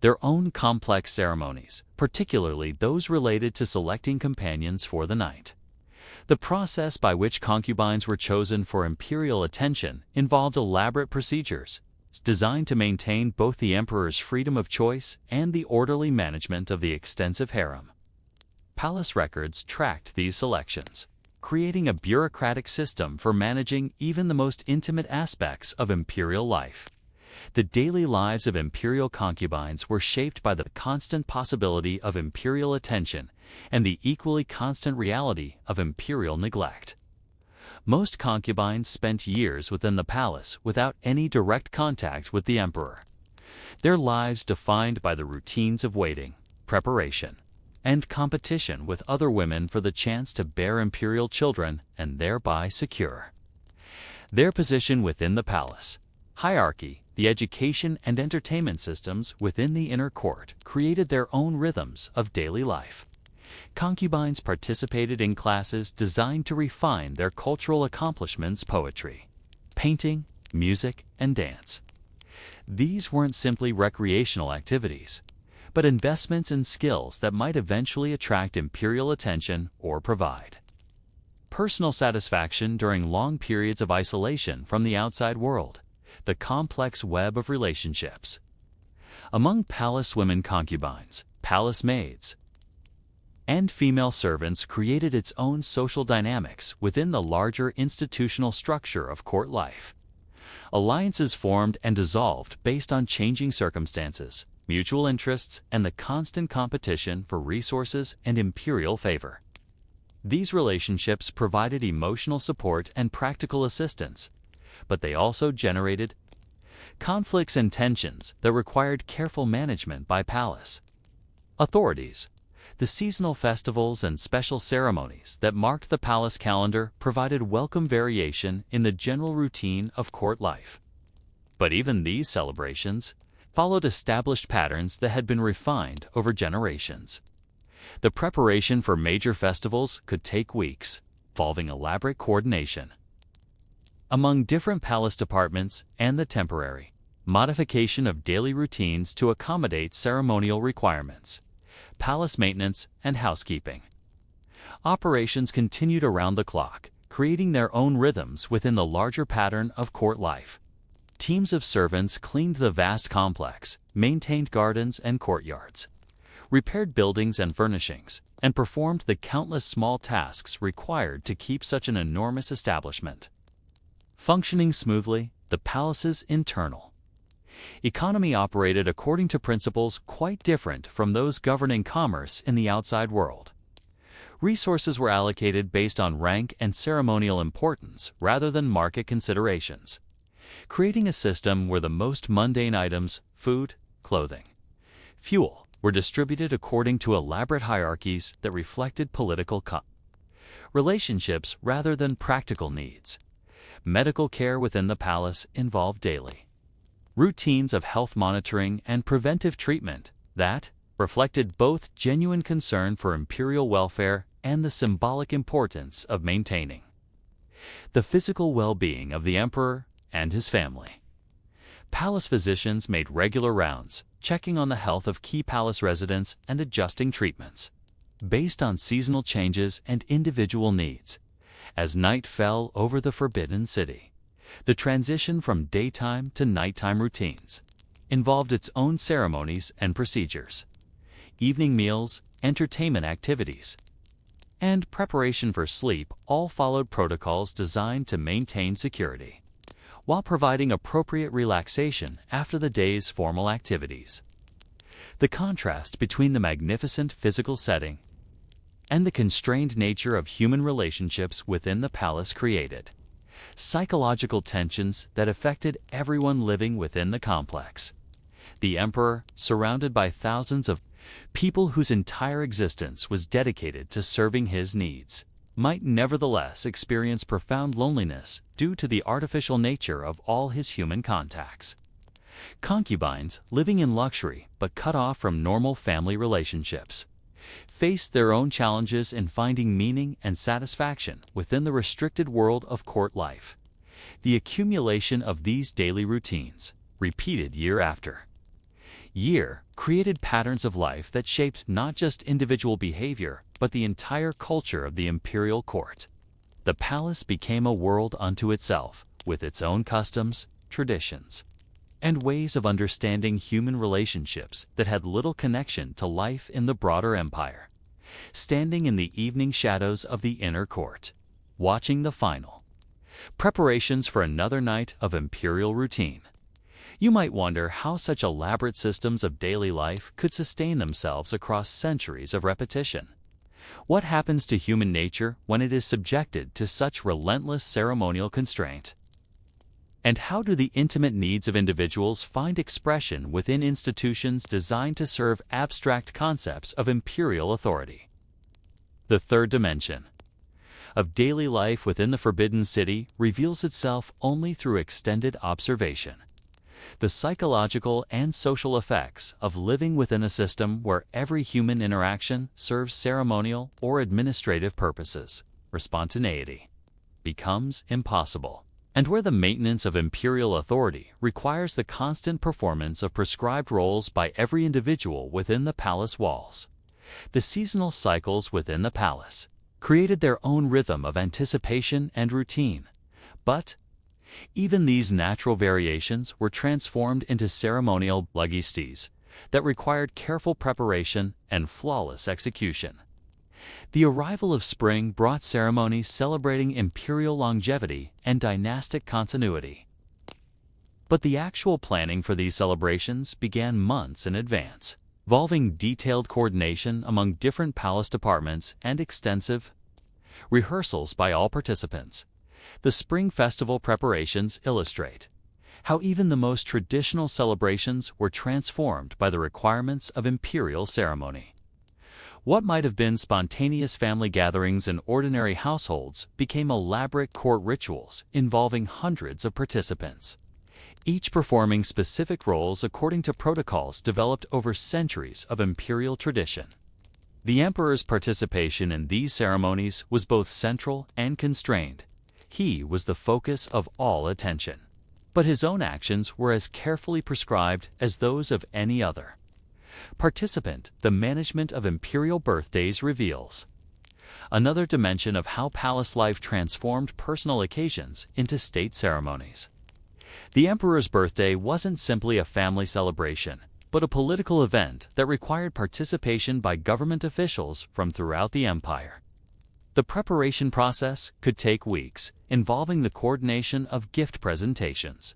their own complex ceremonies, particularly those related to selecting companions for the night. The process by which concubines were chosen for imperial attention involved elaborate procedures designed to maintain both the emperor's freedom of choice and the orderly management of the extensive harem. Palace records tracked these selections, creating a bureaucratic system for managing even the most intimate aspects of imperial life. The daily lives of imperial concubines were shaped by the constant possibility of imperial attention and the equally constant reality of imperial neglect. Most concubines spent years within the palace without any direct contact with the emperor, their lives defined by the routines of waiting, preparation, and competition with other women for the chance to bear imperial children and thereby secure their position within the palace. Hierarchy, the education and entertainment systems within the inner court created their own rhythms of daily life. Concubines participated in classes designed to refine their cultural accomplishments: poetry, painting, music, and dance. These weren't simply recreational activities, but investments in skills that might eventually attract imperial attention or provide personal satisfaction during long periods of isolation from the outside world. The complex web of relationships among palace women concubines, palace maids, and female servants created its own social dynamics within the larger institutional structure of court life. Alliances formed and dissolved based on changing circumstances, mutual interests, and the constant competition for resources and imperial favor. These relationships provided emotional support and practical assistance, but they also generated conflicts and tensions that required careful management by palace authorities. The seasonal festivals and special ceremonies that marked the palace calendar provided welcome variation in the general routine of court life. But even these celebrations followed established patterns that had been refined over generations. The preparation for major festivals could take weeks, involving elaborate coordination among different palace departments and the temporary modification of daily routines to accommodate ceremonial requirements, palace maintenance, and housekeeping. Operations continued around the clock, creating their own rhythms within the larger pattern of court life. Teams of servants cleaned the vast complex, maintained gardens and courtyards, repaired buildings and furnishings, and performed the countless small tasks required to keep such an enormous establishment functioning smoothly. The palace's internal economy operated according to principles quite different from those governing commerce in the outside world. Resources were allocated based on rank and ceremonial importance rather than market considerations, creating a system where the most mundane items, food, clothing, fuel, were distributed according to elaborate hierarchies that reflected political relationships rather than practical needs. Medical care within the palace involved daily routines of health monitoring and preventive treatment that reflected both genuine concern for imperial welfare and the symbolic importance of maintaining the physical well-being of the emperor and his family. Palace physicians made regular rounds, checking on the health of key palace residents and adjusting treatments based on seasonal changes and individual needs. As night fell over the Forbidden City, the transition from daytime to nighttime routines involved its own ceremonies and procedures. Evening meals, entertainment activities, and preparation for sleep all followed protocols designed to maintain security, while providing appropriate relaxation after the day's formal activities. The contrast between the magnificent physical setting and the constrained nature of human relationships within the palace created psychological tensions that affected everyone living within the complex. The emperor, surrounded by thousands of people whose entire existence was dedicated to serving his needs, might nevertheless experience profound loneliness due to the artificial nature of all his human contacts. Concubines, living in luxury but cut off from normal family relationships, faced their own challenges in finding meaning and satisfaction within the restricted world of court life. The accumulation of these daily routines, repeated year after year, created patterns of life that shaped not just individual behavior, but the entire culture of the imperial court. The palace became a world unto itself, with its own customs, traditions, and ways of understanding human relationships that had little connection to life in the broader empire. Standing in the evening shadows of the inner court, watching the final preparations for another night of imperial routine, you might wonder how such elaborate systems of daily life could sustain themselves across centuries of repetition. What happens to human nature when it is subjected to such relentless ceremonial constraint? And how do the intimate needs of individuals find expression within institutions designed to serve abstract concepts of imperial authority? The third dimension of daily life within the Forbidden City reveals itself only through extended observation. The psychological and social effects of living within a system where every human interaction serves ceremonial or administrative purposes, or spontaneity, becomes impossible, and where the maintenance of imperial authority requires the constant performance of prescribed roles by every individual within the palace walls. The seasonal cycles within the palace created their own rhythm of anticipation and routine, but even these natural variations were transformed into ceremonial logistes that required careful preparation and flawless execution. The arrival of spring brought ceremonies celebrating imperial longevity and dynastic continuity. But the actual planning for these celebrations began months in advance, involving detailed coordination among different palace departments and extensive rehearsals by all participants. The spring festival preparations illustrate how even the most traditional celebrations were transformed by the requirements of imperial ceremony. What might have been spontaneous family gatherings in ordinary households became elaborate court rituals involving hundreds of participants, each performing specific roles according to protocols developed over centuries of imperial tradition. The emperor's participation in these ceremonies was both central and constrained. He was the focus of all attention. But his own actions were as carefully prescribed as those of any other participant. The management of imperial birthdays reveals another dimension of how palace life transformed personal occasions into state ceremonies. The emperor's birthday wasn't simply a family celebration, but a political event that required participation by government officials from throughout the empire. The preparation process could take weeks, involving the coordination of gift presentations,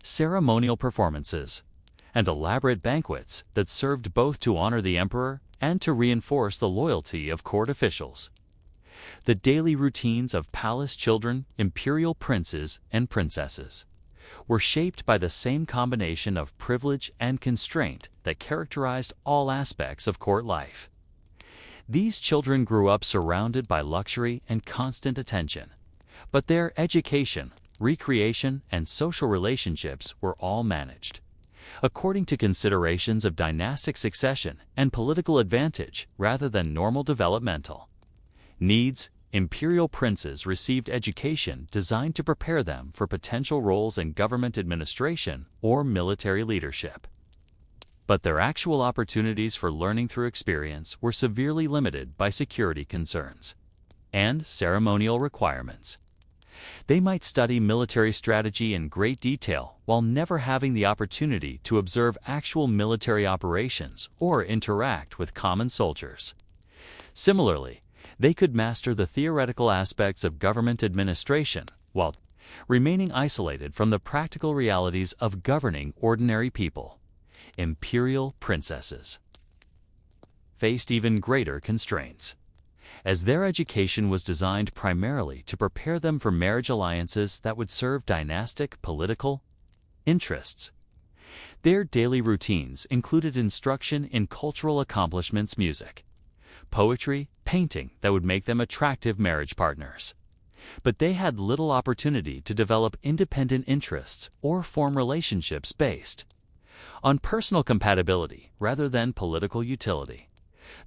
ceremonial performances, and elaborate banquets that served both to honor the emperor and to reinforce the loyalty of court officials. The daily routines of palace children, imperial princes and princesses, were shaped by the same combination of privilege and constraint that characterized all aspects of court life. These children grew up surrounded by luxury and constant attention, but their education, recreation, and social relationships were all managed according to considerations of dynastic succession and political advantage rather than normal developmental needs. Imperial princes received education designed to prepare them for potential roles in government administration or military leadership. But their actual opportunities for learning through experience were severely limited by security concerns and ceremonial requirements. They might study military strategy in great detail while never having the opportunity to observe actual military operations or interact with common soldiers. Similarly, they could master the theoretical aspects of government administration while remaining isolated from the practical realities of governing ordinary people. Imperial princesses faced even greater constraints, as their education was designed primarily to prepare them for marriage alliances that would serve dynastic political interests. Their daily routines included instruction in cultural accomplishments, music, poetry, painting that would make them attractive marriage partners. But they had little opportunity to develop independent interests or form relationships based on personal compatibility rather than political utility.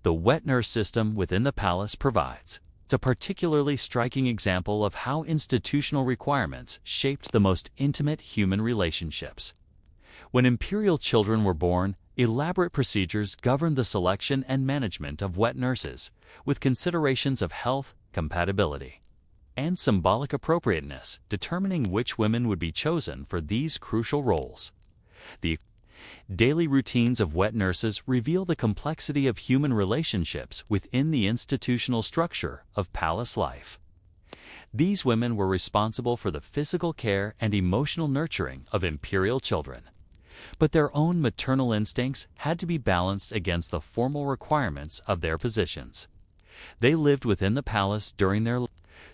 The wet nurse system within the palace provides a particularly striking example of how institutional requirements shaped the most intimate human relationships. When imperial children were born, elaborate procedures governed the selection and management of wet nurses, with considerations of health, compatibility, and symbolic appropriateness determining which women would be chosen for these crucial roles. The daily routines of wet nurses reveal the complexity of human relationships within the institutional structure of palace life. These women were responsible for the physical care and emotional nurturing of imperial children, but their own maternal instincts had to be balanced against the formal requirements of their positions. They lived within the palace during their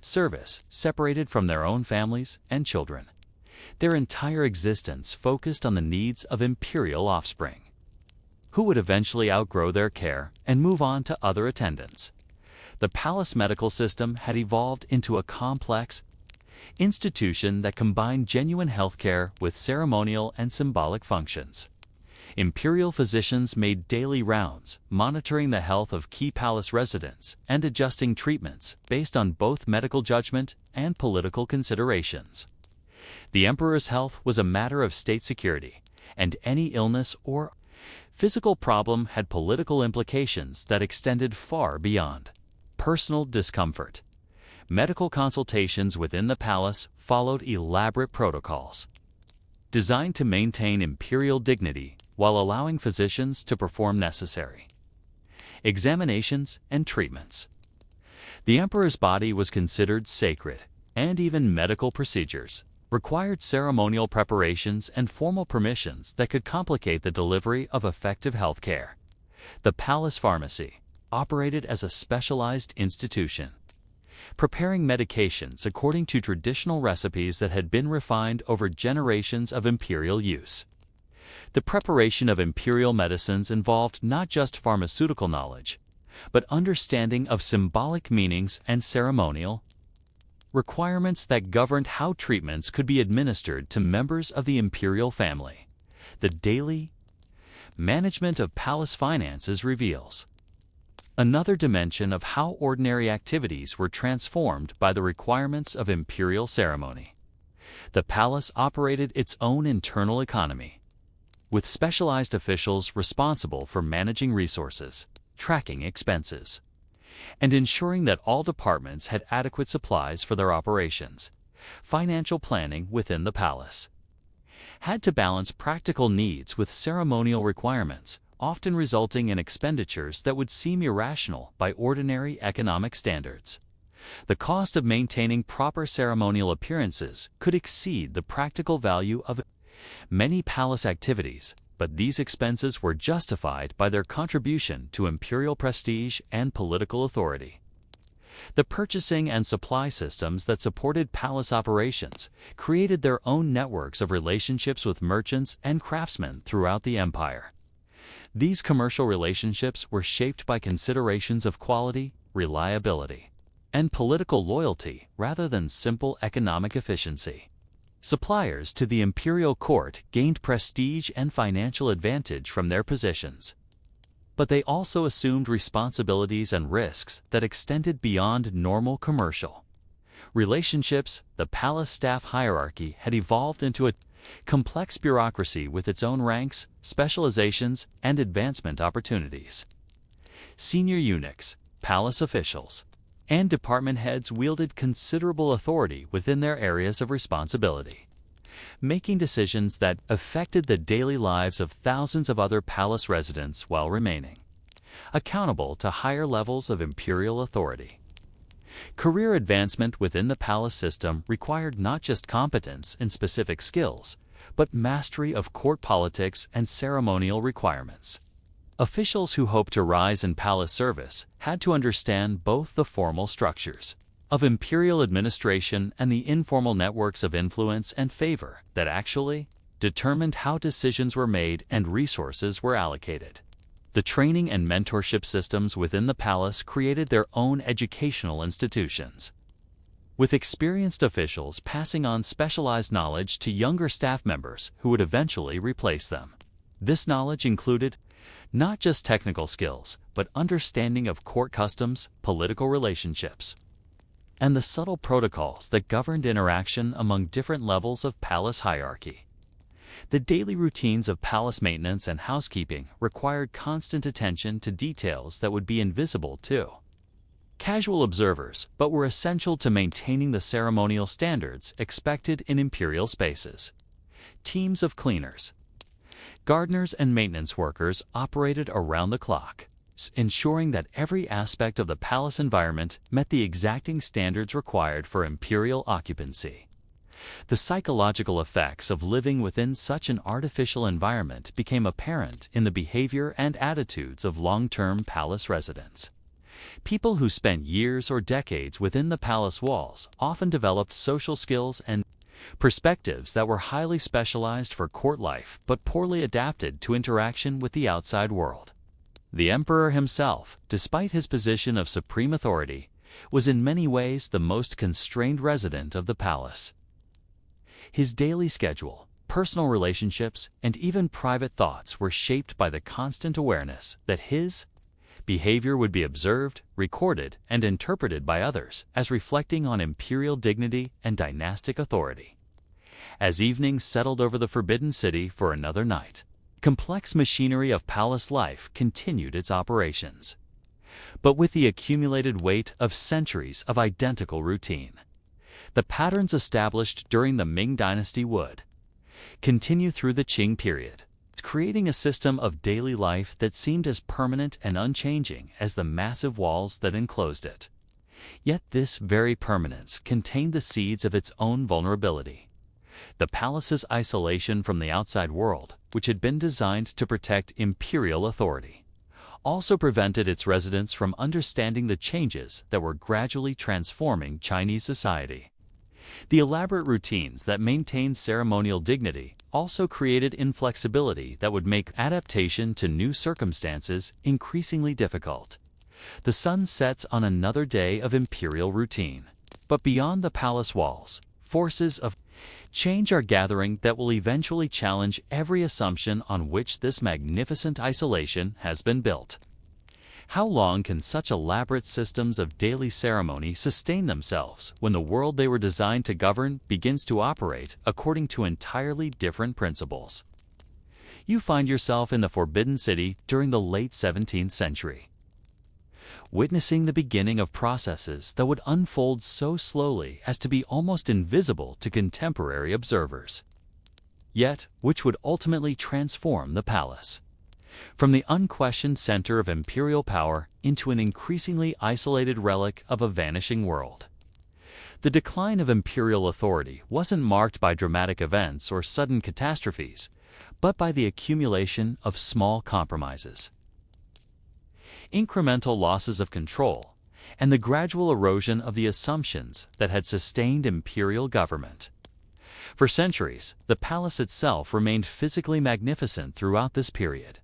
service, separated from their own families and children. Their entire existence focused on the needs of imperial offspring, who would eventually outgrow their care and move on to other attendants. The palace medical system had evolved into a complex institution that combined genuine healthcare with ceremonial and symbolic functions. Imperial physicians made daily rounds, monitoring the health of key palace residents and adjusting treatments based on both medical judgment and political considerations. The emperor's health was a matter of state security, and any illness or physical problem had political implications that extended far beyond personal discomfort. Medical consultations within the palace followed elaborate protocols designed to maintain imperial dignity while allowing physicians to perform necessary examinations, and treatments. The emperor's body was considered sacred, and even medical procedures required ceremonial preparations and formal permissions that could complicate the delivery of effective health care. The palace pharmacy operated as a specialized institution, preparing medications according to traditional recipes that had been refined over generations of imperial use. The preparation of imperial medicines involved not just pharmaceutical knowledge, but understanding of symbolic meanings and ceremonial requirements that governed how treatments could be administered to members of the imperial family. The daily management of palace finances reveals another dimension of how ordinary activities were transformed by the requirements of imperial ceremony. The palace operated its own internal economy, with specialized officials responsible for managing resources, tracking expenses, and ensuring that all departments had adequate supplies for their operations. Financial planning within the palace had to balance practical needs with ceremonial requirements, often resulting in expenditures that would seem irrational by ordinary economic standards. The cost of maintaining proper ceremonial appearances could exceed the practical value of many palace activities, but these expenses were justified by their contribution to imperial prestige and political authority. The purchasing and supply systems that supported palace operations created their own networks of relationships with merchants and craftsmen throughout the empire. These commercial relationships were shaped by considerations of quality, reliability, and political loyalty rather than simple economic efficiency. Suppliers to the imperial court gained prestige and financial advantage from their positions, but they also assumed responsibilities and risks that extended beyond normal commercial relationships. The palace staff hierarchy had evolved into a complex bureaucracy with its own ranks, specializations, and advancement opportunities. Senior eunuchs, palace officials, and department heads wielded considerable authority within their areas of responsibility, making decisions that affected the daily lives of thousands of other palace residents while remaining accountable to higher levels of imperial authority. Career advancement within the palace system required not just competence in specific skills, but mastery of court politics and ceremonial requirements. Officials who hoped to rise in palace service had to understand both the formal structures of imperial administration and the informal networks of influence and favor that actually determined how decisions were made and resources were allocated. The training and mentorship systems within the palace created their own educational institutions, with experienced officials passing on specialized knowledge to younger staff members who would eventually replace them. This knowledge included not just technical skills, but understanding of court customs, political relationships, and the subtle protocols that governed interaction among different levels of palace hierarchy. The daily routines of palace maintenance and housekeeping required constant attention to details that would be invisible to casual observers, but were essential to maintaining the ceremonial standards expected in imperial spaces. Teams of cleaners, gardeners, and maintenance workers operated around the clock, ensuring that every aspect of the palace environment met the exacting standards required for imperial occupancy. The psychological effects of living within such an artificial environment became apparent in the behavior and attitudes of long-term palace residents. People who spent years or decades within the palace walls often developed social skills and perspectives that were highly specialized for court life but poorly adapted to interaction with the outside world. The emperor himself, despite his position of supreme authority, was in many ways the most constrained resident of the palace. His daily schedule, personal relationships, and even private thoughts were shaped by the constant awareness that his behavior would be observed, recorded, and interpreted by others as reflecting on imperial dignity and dynastic authority. As evening settled over the Forbidden City for another night, complex machinery of palace life continued its operations, but with the accumulated weight of centuries of identical routine. The patterns established during the Ming Dynasty would continue through the Qing period, creating a system of daily life that seemed as permanent and unchanging as the massive walls that enclosed it. Yet this very permanence contained the seeds of its own vulnerability. The palace's isolation from the outside world, which had been designed to protect imperial authority, also prevented its residents from understanding the changes that were gradually transforming Chinese society. The elaborate routines that maintained ceremonial dignity also created inflexibility that would make adaptation to new circumstances increasingly difficult. The sun sets on another day of imperial routine. But beyond the palace walls, forces of change are gathering that will eventually challenge every assumption on which this magnificent isolation has been built. How long can such elaborate systems of daily ceremony sustain themselves when the world they were designed to govern begins to operate according to entirely different principles? You find yourself in the Forbidden City during the late 17th century, witnessing the beginning of processes that would unfold so slowly as to be almost invisible to contemporary observers, yet which would ultimately transform the palace from the unquestioned center of imperial power into an increasingly isolated relic of a vanishing world. The decline of imperial authority wasn't marked by dramatic events or sudden catastrophes, but by the accumulation of small compromises, incremental losses of control, and the gradual erosion of the assumptions that had sustained imperial government. For centuries, the palace itself remained physically magnificent throughout this period,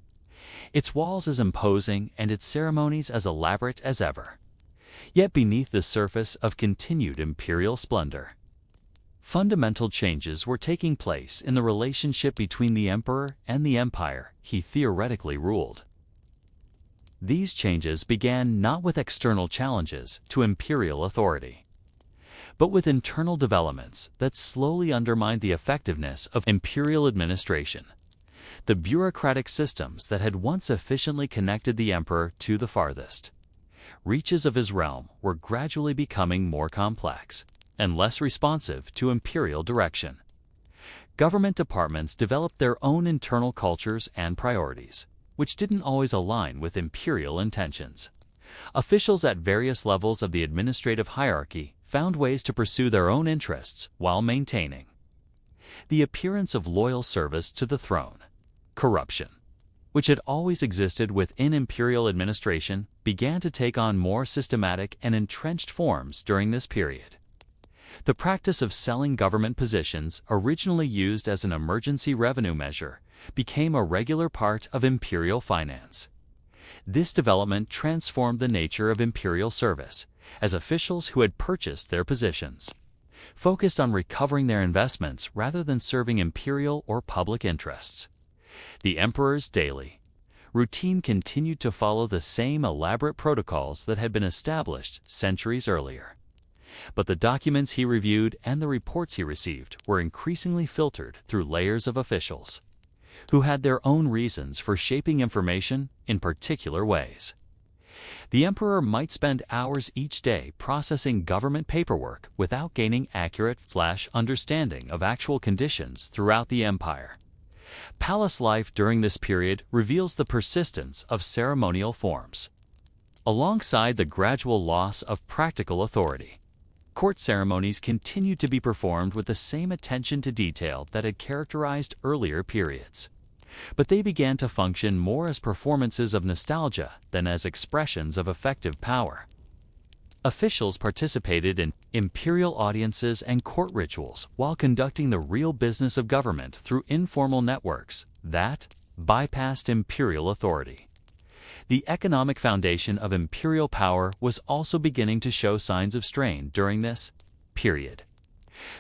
its walls as imposing and its ceremonies as elaborate as ever. Yet beneath the surface of continued imperial splendor, fundamental changes were taking place in the relationship between the emperor and the empire he theoretically ruled. These changes began not with external challenges to imperial authority, but with internal developments that slowly undermined the effectiveness of imperial administration. The bureaucratic systems that had once efficiently connected the emperor to the farthest reaches of his realm were gradually becoming more complex and less responsive to imperial direction. Government departments developed their own internal cultures and priorities, which didn't always align with imperial intentions. Officials at various levels of the administrative hierarchy found ways to pursue their own interests while maintaining the appearance of loyal service to the throne. Corruption, which had always existed within imperial administration, began to take on more systematic and entrenched forms during this period. The practice of selling government positions, originally used as an emergency revenue measure, became a regular part of imperial finance. This development transformed the nature of imperial service, as officials who had purchased their positions focused on recovering their investments rather than serving imperial or public interests. The emperor's daily routine continued to follow the same elaborate protocols that had been established centuries earlier. But the documents he reviewed and the reports he received were increasingly filtered through layers of officials who had their own reasons for shaping information in particular ways. The emperor might spend hours each day processing government paperwork without gaining accurate understanding of actual conditions throughout the empire. Palace life during this period reveals the persistence of ceremonial forms, alongside the gradual loss of practical authority. Court ceremonies continued to be performed with the same attention to detail that had characterized earlier periods, but they began to function more as performances of nostalgia than as expressions of effective power. Officials participated in imperial audiences and court rituals while conducting the real business of government through informal networks that bypassed imperial authority. The economic foundation of imperial power was also beginning to show signs of strain during this period.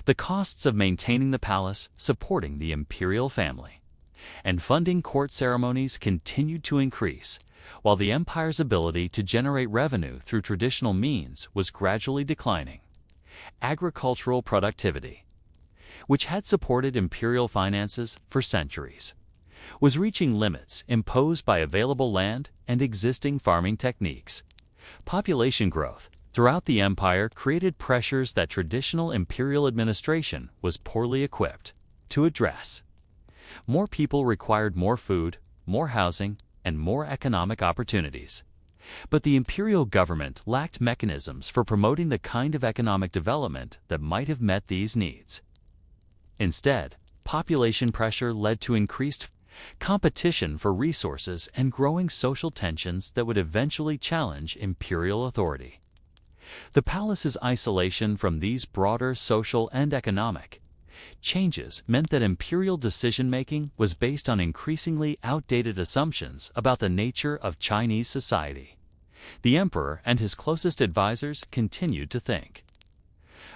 The costs of maintaining the palace, supporting the imperial family, and funding court ceremonies continued to increase, while the empire's ability to generate revenue through traditional means was gradually declining. Agricultural productivity, which had supported imperial finances for centuries, was reaching limits imposed by available land and existing farming techniques. Population growth throughout the empire created pressures that traditional imperial administration was poorly equipped to address. More people required more food, more housing, and more economic opportunities. But the imperial government lacked mechanisms for promoting the kind of economic development that might have met these needs. Instead, population pressure led to increased competition for resources and growing social tensions that would eventually challenge imperial authority. The palace's isolation from these broader social and economic changes meant that imperial decision-making was based on increasingly outdated assumptions about the nature of Chinese society. The emperor and his closest advisors continued to think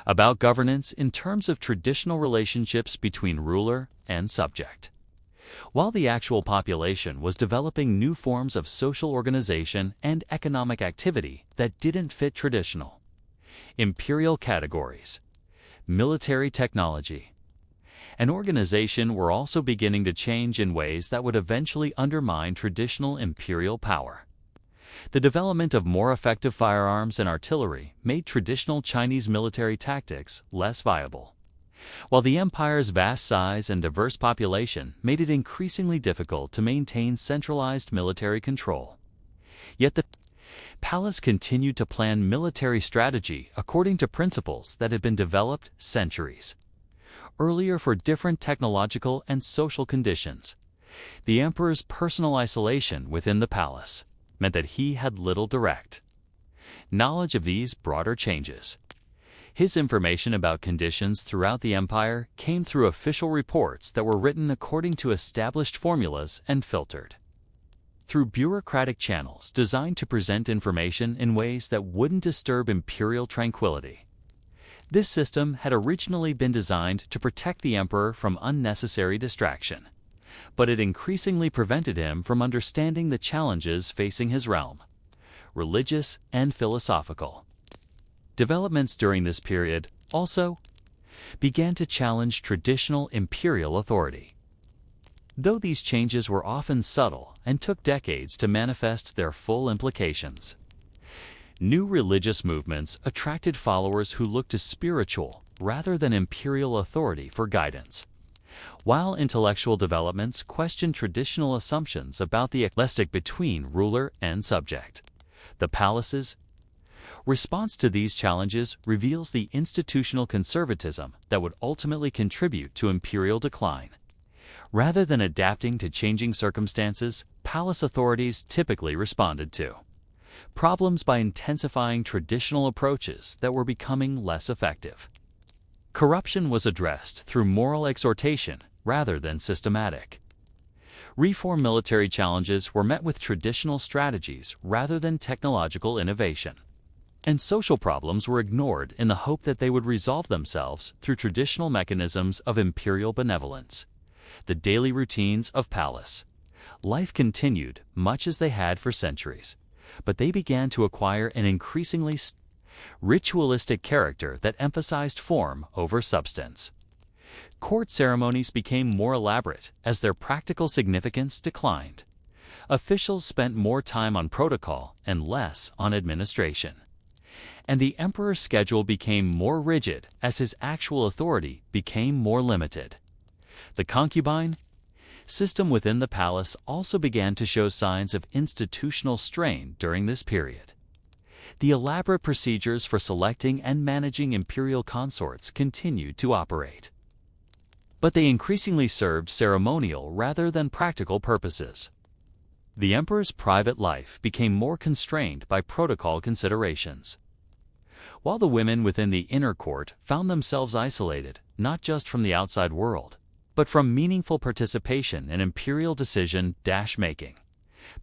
about governance in terms of traditional relationships between ruler and subject, while the actual population was developing new forms of social organization and economic activity that didn't fit traditional imperial categories. Military technology and organization were also beginning to change in ways that would eventually undermine traditional imperial power. The development of more effective firearms and artillery made traditional Chinese military tactics less viable, while the empire's vast size and diverse population made it increasingly difficult to maintain centralized military control. Yet the palace continued to plan military strategy according to principles that had been developed centuries earlier for different technological and social conditions. The emperor's personal isolation within the palace meant that he had little direct knowledge of these broader changes. His information about conditions throughout the empire came through official reports that were written according to established formulas and filtered through bureaucratic channels designed to present information in ways that wouldn't disturb imperial tranquility. This system had originally been designed to protect the emperor from unnecessary distraction, but it increasingly prevented him from understanding the challenges facing his realm, religious and philosophical. Developments during this period also began to challenge traditional imperial authority. Though these changes were often subtle and took decades to manifest their full implications, new religious movements attracted followers who looked to spiritual rather than imperial authority for guidance, while intellectual developments questioned traditional assumptions about the elastic between ruler and subject. The palace's response to these challenges reveals the institutional conservatism that would ultimately contribute to imperial decline. Rather than adapting to changing circumstances, palace authorities typically responded to problems by intensifying traditional approaches that were becoming less effective. Corruption was addressed through moral exhortation rather than systematic reform. Military challenges were met with traditional strategies rather than technological innovation, and social problems were ignored in the hope that they would resolve themselves through traditional mechanisms of imperial benevolence. The daily routines of palace life continued much as they had for centuries, but they began to acquire an increasingly ritualistic character that emphasized form over substance. Court ceremonies became more elaborate as their practical significance declined. Officials spent more time on protocol and less on administration, and the emperor's schedule became more rigid as his actual authority became more limited. The concubine system within the palace also began to show signs of institutional strain during this period. The elaborate procedures for selecting and managing imperial consorts continued to operate, but they increasingly served ceremonial rather than practical purposes. The emperor's private life became more constrained by protocol considerations, while the women within the inner court found themselves isolated not just from the outside world, but from meaningful participation in imperial decision-making.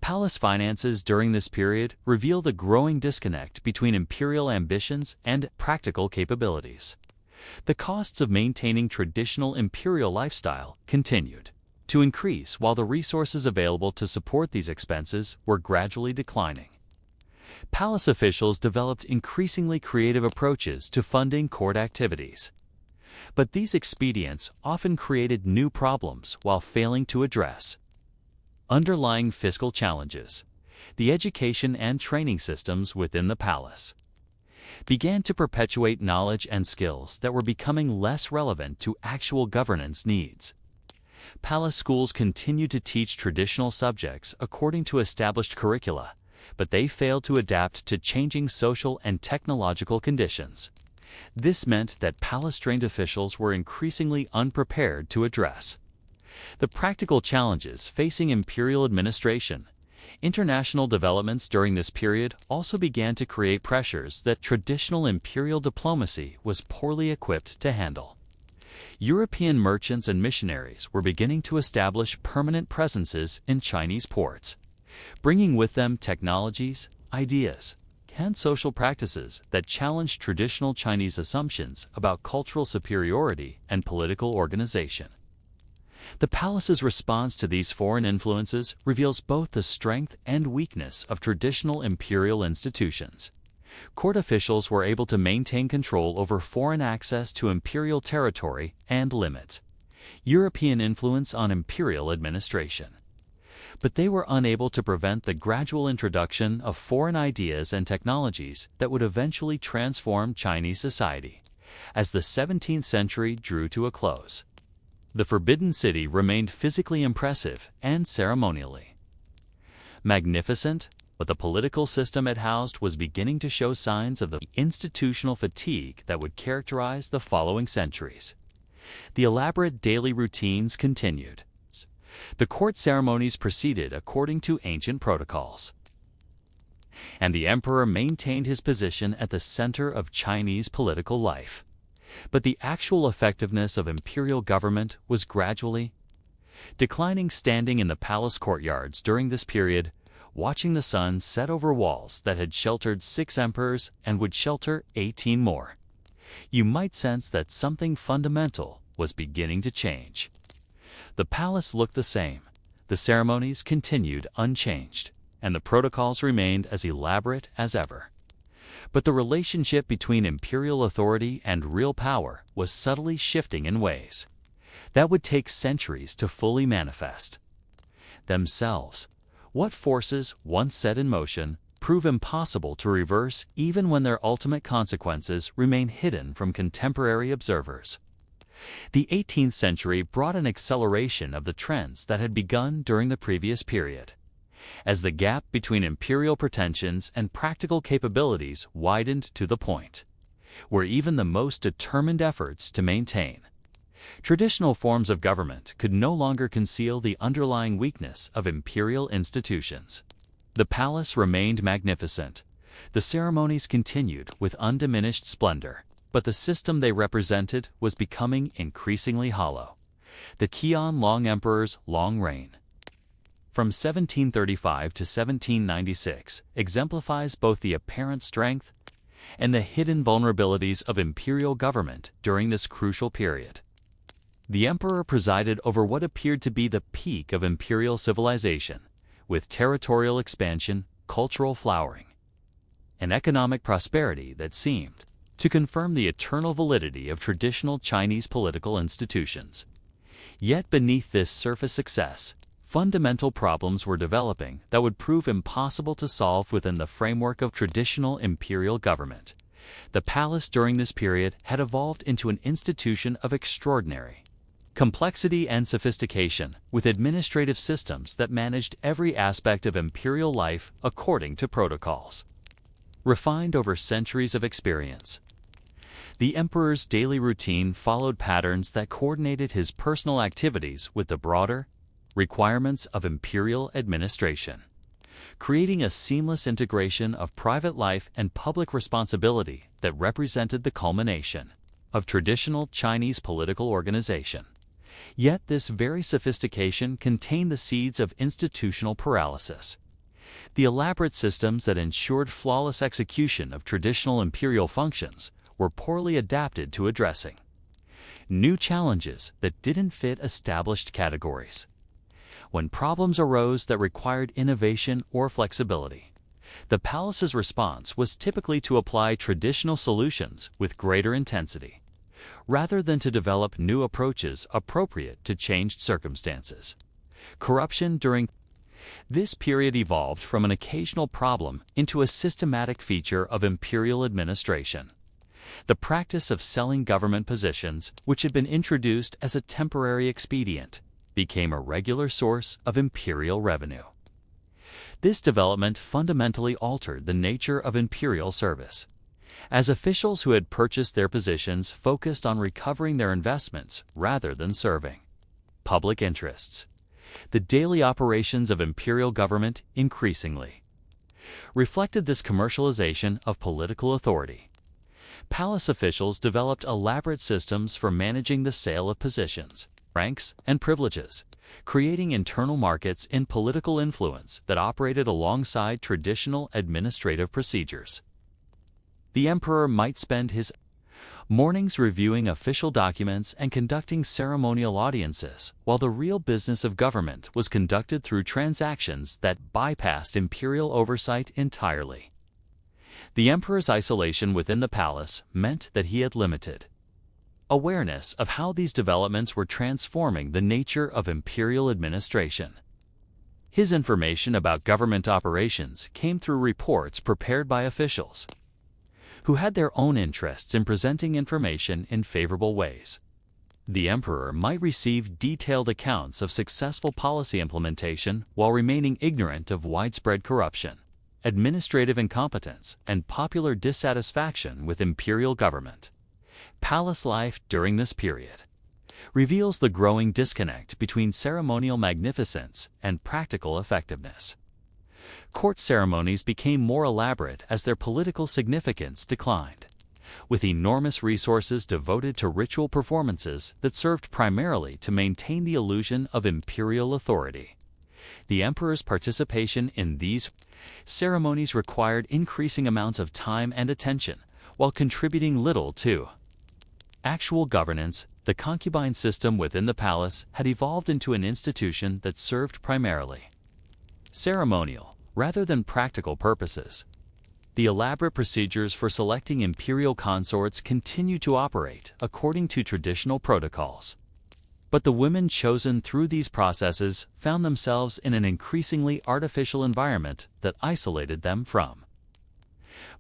Palace finances during this period reveal the growing disconnect between imperial ambitions and practical capabilities. The costs of maintaining traditional imperial lifestyle continued to increase while the resources available to support these expenses were gradually declining. Palace officials developed increasingly creative approaches to funding court activities, but these expedients often created new problems while failing to address underlying fiscal challenges. The education and training systems within the palace began to perpetuate knowledge and skills that were becoming less relevant to actual governance needs. Palace schools continued to teach traditional subjects according to established curricula, but they failed to adapt to changing social and technological conditions. This meant that palace-trained officials were increasingly unprepared to address the practical challenges facing imperial administration. International developments during this period also began to create pressures that traditional imperial diplomacy was poorly equipped to handle. European merchants and missionaries were beginning to establish permanent presences in Chinese ports, bringing with them technologies, ideas, and social practices that challenged traditional Chinese assumptions about cultural superiority and political organization. The palace's response to these foreign influences reveals both the strength and weakness of traditional imperial institutions. Court officials were able to maintain control over foreign access to imperial territory and limit European influence on imperial administration. But they were unable to prevent the gradual introduction of foreign ideas and technologies that would eventually transform Chinese society. As the 17th century drew to a close, the Forbidden City remained physically impressive and ceremonially magnificent, but the political system it housed was beginning to show signs of the institutional fatigue that would characterize the following centuries. The elaborate daily routines continued. The court ceremonies proceeded according to ancient protocols, and the emperor maintained his position at the center of Chinese political life. But the actual effectiveness of imperial government was gradually declining. Standing in the palace courtyards during this period, watching the sun set over walls that had sheltered 6 emperors and would shelter 18 more, you might sense that something fundamental was beginning to change. The palace looked the same, the ceremonies continued unchanged, and the protocols remained as elaborate as ever. But the relationship between imperial authority and real power was subtly shifting in ways that would take centuries to fully manifest themselves. What forces, once set in motion, prove impossible to reverse even when their ultimate consequences remain hidden from contemporary observers. The 18th century brought an acceleration of the trends that had begun during the previous period. As the gap between imperial pretensions and practical capabilities widened to the point where even the most determined efforts to maintain traditional forms of government could no longer conceal the underlying weakness of imperial institutions. The palace remained magnificent. The ceremonies continued with undiminished splendor, but the system they represented was becoming increasingly hollow. The Qianlong Emperor's long reign, from 1735 to 1796, exemplifies both the apparent strength and the hidden vulnerabilities of imperial government during this crucial period. The emperor presided over what appeared to be the peak of imperial civilization, with territorial expansion, cultural flowering, and economic prosperity that seemed to confirm the eternal validity of traditional Chinese political institutions. Yet beneath this surface success, fundamental problems were developing that would prove impossible to solve within the framework of traditional imperial government. The palace during this period had evolved into an institution of extraordinary complexity and sophistication, with administrative systems that managed every aspect of imperial life according to protocols refined over centuries of experience. The emperor's daily routine followed patterns that coordinated his personal activities with the broader requirements of imperial administration, creating a seamless integration of private life and public responsibility that represented the culmination of traditional Chinese political organization. Yet this very sophistication contained the seeds of institutional paralysis. The elaborate systems that ensured flawless execution of traditional imperial functions were poorly adapted to addressing new challenges that didn't fit established categories. When problems arose that required innovation or flexibility, the palace's response was typically to apply traditional solutions with greater intensity, rather than to develop new approaches appropriate to changed circumstances. Corruption during this period evolved from an occasional problem into a systematic feature of imperial administration. The practice of selling government positions, which had been introduced as a temporary expedient, became a regular source of imperial revenue. This development fundamentally altered the nature of imperial service, as officials who had purchased their positions focused on recovering their investments rather than serving public interests. The daily operations of imperial government increasingly reflected this commercialization of political authority. Palace officials developed elaborate systems for managing the sale of positions, ranks, and privileges, creating internal markets in political influence that operated alongside traditional administrative procedures. The emperor might spend his mornings reviewing official documents and conducting ceremonial audiences, while the real business of government was conducted through transactions that bypassed imperial oversight entirely. The emperor's isolation within the palace meant that he had limited awareness of how these developments were transforming the nature of imperial administration. His information about government operations came through reports prepared by officials who had their own interests in presenting information in favorable ways. The emperor might receive detailed accounts of successful policy implementation while remaining ignorant of widespread corruption, administrative incompetence, and popular dissatisfaction with imperial government. Palace life during this period reveals the growing disconnect between ceremonial magnificence and practical effectiveness. Court ceremonies became more elaborate as their political significance declined, with enormous resources devoted to ritual performances that served primarily to maintain the illusion of imperial authority. The emperor's participation in these ceremonies required increasing amounts of time and attention, while contributing little to actual governance. The concubine system within the palace had evolved into an institution that served primarily ceremonial rather than practical purposes. The elaborate procedures for selecting imperial consorts continued to operate according to traditional protocols. But the women chosen through these processes found themselves in an increasingly artificial environment that isolated them from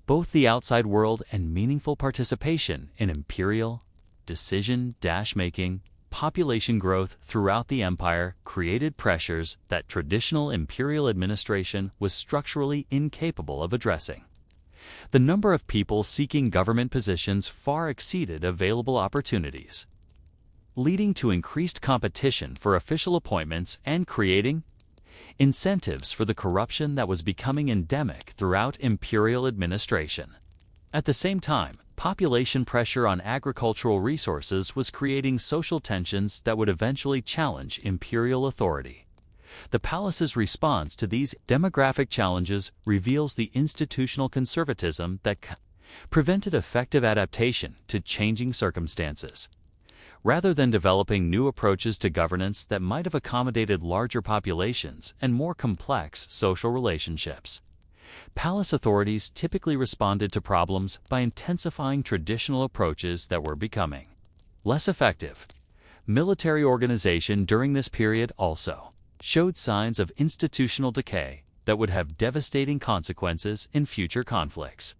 both the outside world and meaningful participation in imperial decision-making. Population growth throughout the empire created pressures that traditional imperial administration was structurally incapable of addressing. The number of people seeking government positions far exceeded available opportunities, leading to increased competition for official appointments and creating incentives for the corruption that was becoming endemic throughout imperial administration. At the same time, population pressure on agricultural resources was creating social tensions that would eventually challenge imperial authority. The palace's response to these demographic challenges reveals the institutional conservatism that prevented effective adaptation to changing circumstances. Rather than developing new approaches to governance that might have accommodated larger populations and more complex social relationships, palace authorities typically responded to problems by intensifying traditional approaches that were becoming less effective. Military organization during this period also showed signs of institutional decay that would have devastating consequences in future conflicts.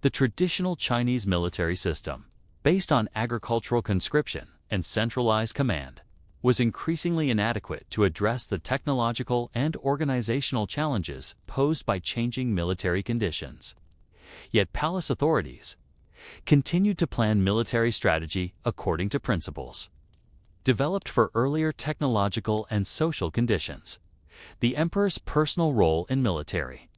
The traditional Chinese military system, based on agricultural conscription and centralized command, was increasingly inadequate to address the technological and organizational challenges posed by changing military conditions. Yet palace authorities continued to plan military strategy according to principles developed for earlier technological and social conditions. The emperor's personal role in military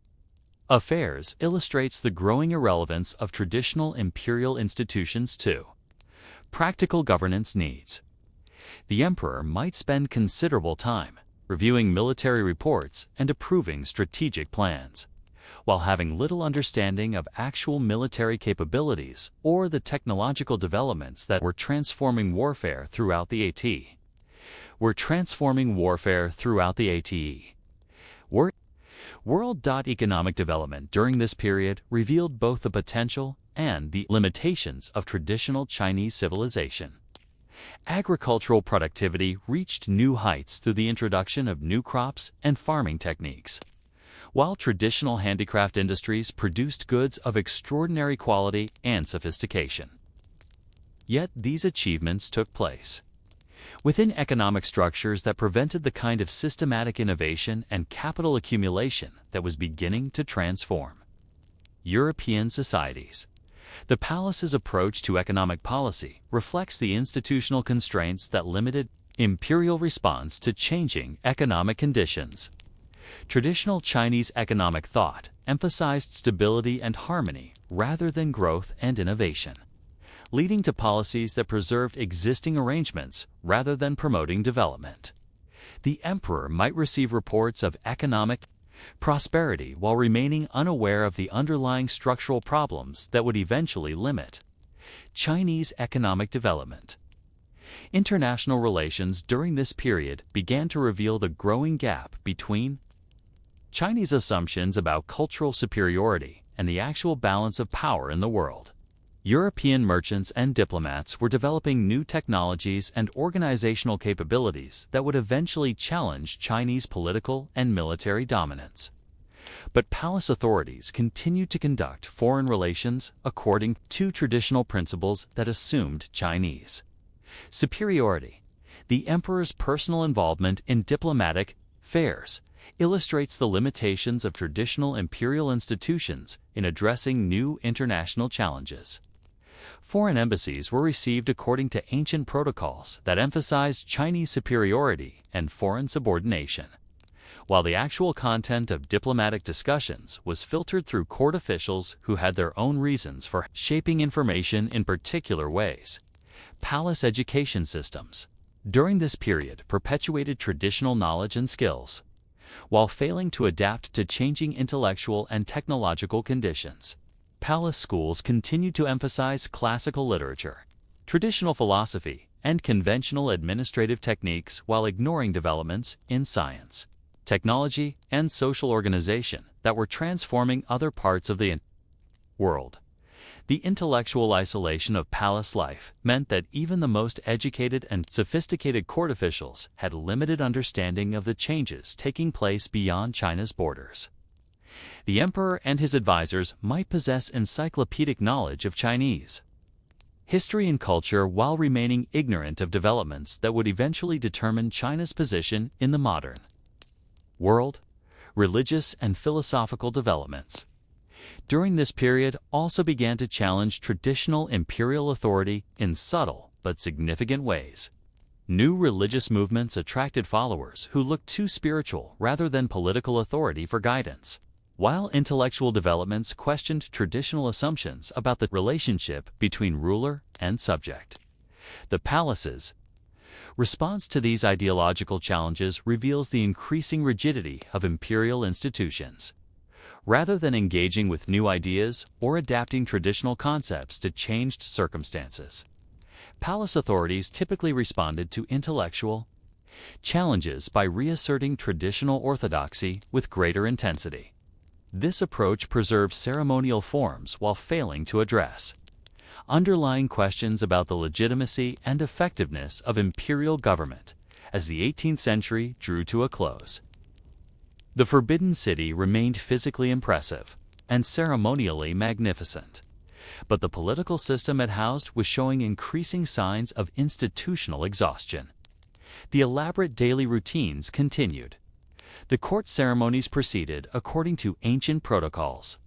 affairs illustrates the growing irrelevance of traditional imperial institutions to practical governance needs. The emperor might spend considerable time reviewing military reports and approving strategic plans, while having little understanding of actual military capabilities or the technological developments that were transforming warfare throughout the ATE. World economic development during this period revealed both the potential and the limitations of traditional Chinese civilization. Agricultural productivity reached new heights through the introduction of new crops and farming techniques, while traditional handicraft industries produced goods of extraordinary quality and sophistication. Yet these achievements took place Within economic structures that prevented the kind of systematic innovation and capital accumulation that was beginning to transform European societies. The palace's approach to economic policy reflects the institutional constraints that limited imperial response to changing economic conditions. Traditional Chinese economic thought emphasized stability and harmony rather than growth and innovation, leading to policies that preserved existing arrangements rather than promoting development. The emperor might receive reports of economic prosperity while remaining unaware of the underlying structural problems that would eventually limit Chinese economic development. International relations during this period began to reveal the growing gap between Chinese assumptions about cultural superiority and the actual balance of power in the world. European merchants and diplomats were developing new technologies and organizational capabilities that would eventually challenge Chinese political and military dominance. But palace authorities continued to conduct foreign relations according to traditional principles that assumed Chinese superiority. The emperor's personal involvement in diplomatic affairs illustrates the limitations of traditional imperial institutions in addressing new international challenges. Foreign embassies were received according to ancient protocols that emphasized Chinese superiority and foreign subordination, while the actual content of diplomatic discussions was filtered through court officials who had their own reasons for shaping information in particular ways. Palace education systems during this period perpetuated traditional knowledge and skills, while failing to adapt to changing intellectual and technological conditions. Palace schools continued to emphasize classical literature, traditional philosophy, and conventional administrative techniques while ignoring developments in science, technology, and social organization that were transforming other parts of the world. The intellectual isolation of palace life meant that even the most educated and sophisticated court officials had limited understanding of the changes taking place beyond China's borders. The emperor and his advisors might possess encyclopedic knowledge of Chinese history and culture while remaining ignorant of developments that would eventually determine China's position in the modern world. Religious and philosophical developments during this period also began to challenge traditional imperial authority in subtle but significant ways. New religious movements attracted followers who looked to spiritual rather than political authority for guidance, while intellectual developments questioned traditional assumptions about the relationship between ruler and subject. The palace's response to these ideological challenges reveals the increasing rigidity of imperial institutions. Rather than engaging with new ideas or adapting traditional concepts to changed circumstances, palace authorities typically responded to intellectual challenges by reasserting traditional orthodoxy with greater intensity. This approach preserved ceremonial forms while failing to address underlying questions about the legitimacy and effectiveness of imperial government as the 18th century drew to a close. The Forbidden City remained physically impressive and ceremonially magnificent, but the political system it housed was showing increasing signs of institutional exhaustion. The elaborate daily routines continued. The court ceremonies proceeded according to ancient protocols,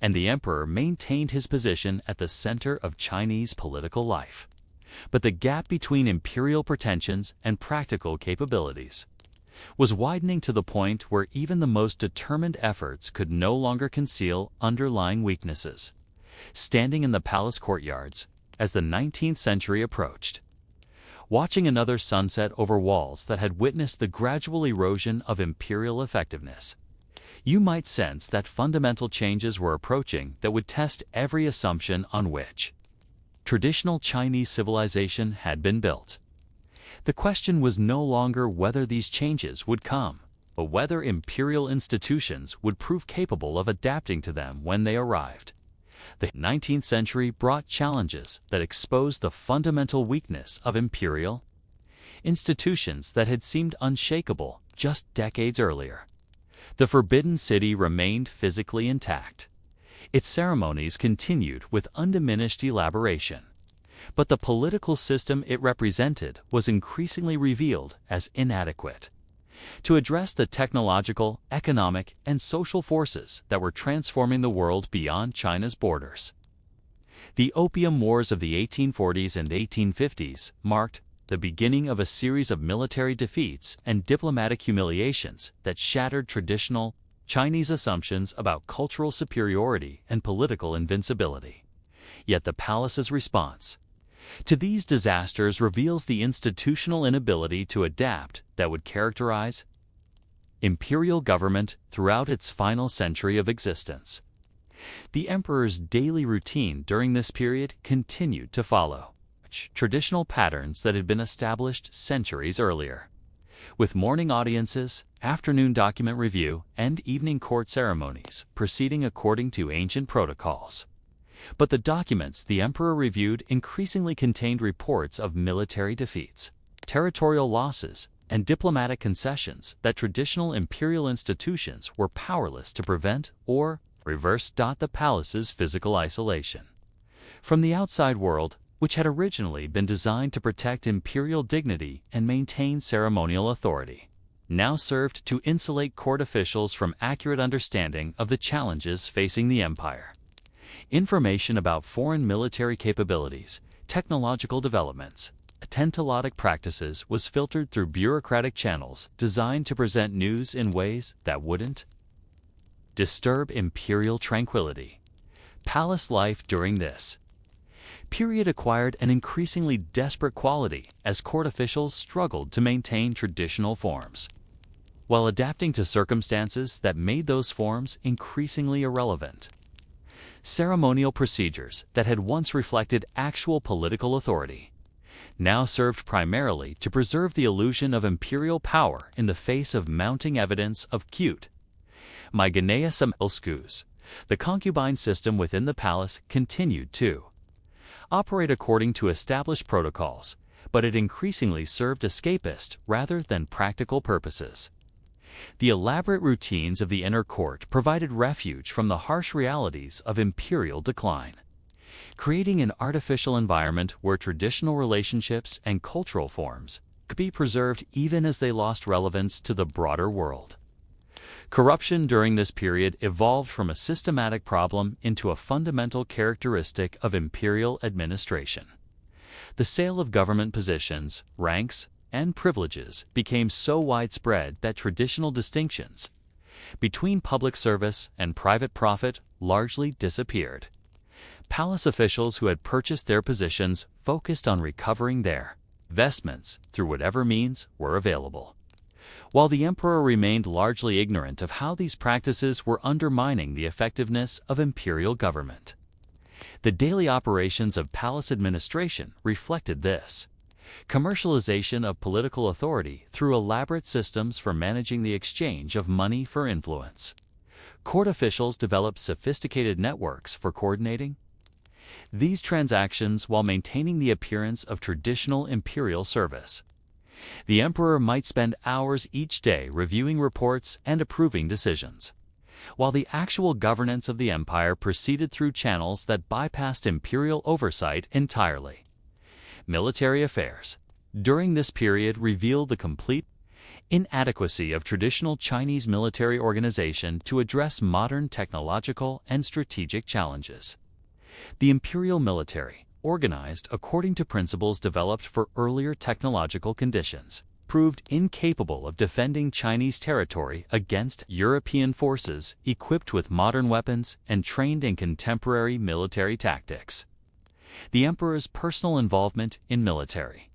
and the emperor maintained his position at the center of Chinese political life. But the gap between imperial pretensions and practical capabilities was widening to the point where even the most determined efforts could no longer conceal underlying weaknesses. Standing in the palace courtyards as the 19th century approached, watching another sunset over walls that had witnessed the gradual erosion of imperial effectiveness, you might sense that fundamental changes were approaching that would test every assumption on which traditional Chinese civilization had been built. The question was no longer whether these changes would come, but whether imperial institutions would prove capable of adapting to them when they arrived. The 19th century brought challenges that exposed the fundamental weakness of imperial institutions that had seemed unshakable just decades earlier. The Forbidden City remained physically intact. Its ceremonies continued with undiminished elaboration. But the political system it represented was increasingly revealed as inadequate to address the technological, economic, and social forces that were transforming the world beyond China's borders. The Opium Wars of the 1840s and 1850s marked the beginning of a series of military defeats and diplomatic humiliations that shattered traditional Chinese assumptions about cultural superiority and political invincibility. Yet the palace's response to these disasters reveals the institutional inability to adapt that would characterize imperial government throughout its final century of existence. The emperor's daily routine during this period continued to follow traditional patterns that had been established centuries earlier, with morning audiences, afternoon document review, and evening court ceremonies proceeding according to ancient protocols. But the documents the emperor reviewed increasingly contained reports of military defeats, territorial losses, and diplomatic concessions that traditional imperial institutions were powerless to prevent or reverse. The palace's physical isolation from the outside world, which had originally been designed to protect imperial dignity and maintain ceremonial authority, now served to insulate court officials from accurate understanding of the challenges facing the empire. Information about foreign military capabilities, technological developments, attentalodic practices was filtered through bureaucratic channels designed to present news in ways that wouldn't disturb imperial tranquility. Palace life during this period acquired an increasingly desperate quality as court officials struggled to maintain traditional forms, while adapting to circumstances that made those forms increasingly irrelevant. Ceremonial procedures that had once reflected actual political authority now served primarily to preserve the illusion of imperial power in the face of mounting evidence of cute Mygoneus Elscus. The concubine system within the palace continued to operate according to established protocols, but it increasingly served escapist rather than practical purposes. The elaborate routines of the inner court provided refuge from the harsh realities of imperial decline, creating an artificial environment where traditional relationships and cultural forms could be preserved even as they lost relevance to the broader world. Corruption during this period evolved from a systematic problem into a fundamental characteristic of imperial administration. The sale of government positions, ranks, and privileges became so widespread that traditional distinctions between public service and private profit largely disappeared. Palace officials who had purchased their positions focused on recovering their vestments through whatever means were available, while the emperor remained largely ignorant of how these practices were undermining the effectiveness of imperial government. The daily operations of palace administration reflected this commercialization of political authority through elaborate systems for managing the exchange of money for influence. Court officials developed sophisticated networks for coordinating these transactions while maintaining the appearance of traditional imperial service. The emperor might spend hours each day reviewing reports and approving decisions, while the actual governance of the empire proceeded through channels that bypassed imperial oversight entirely. Military affairs during this period revealed the complete inadequacy of traditional Chinese military organization to address modern technological and strategic challenges. The imperial military, organized according to principles developed for earlier technological conditions, proved incapable of defending Chinese territory against European forces equipped with modern weapons and trained in contemporary military tactics. The emperor's personal involvement in military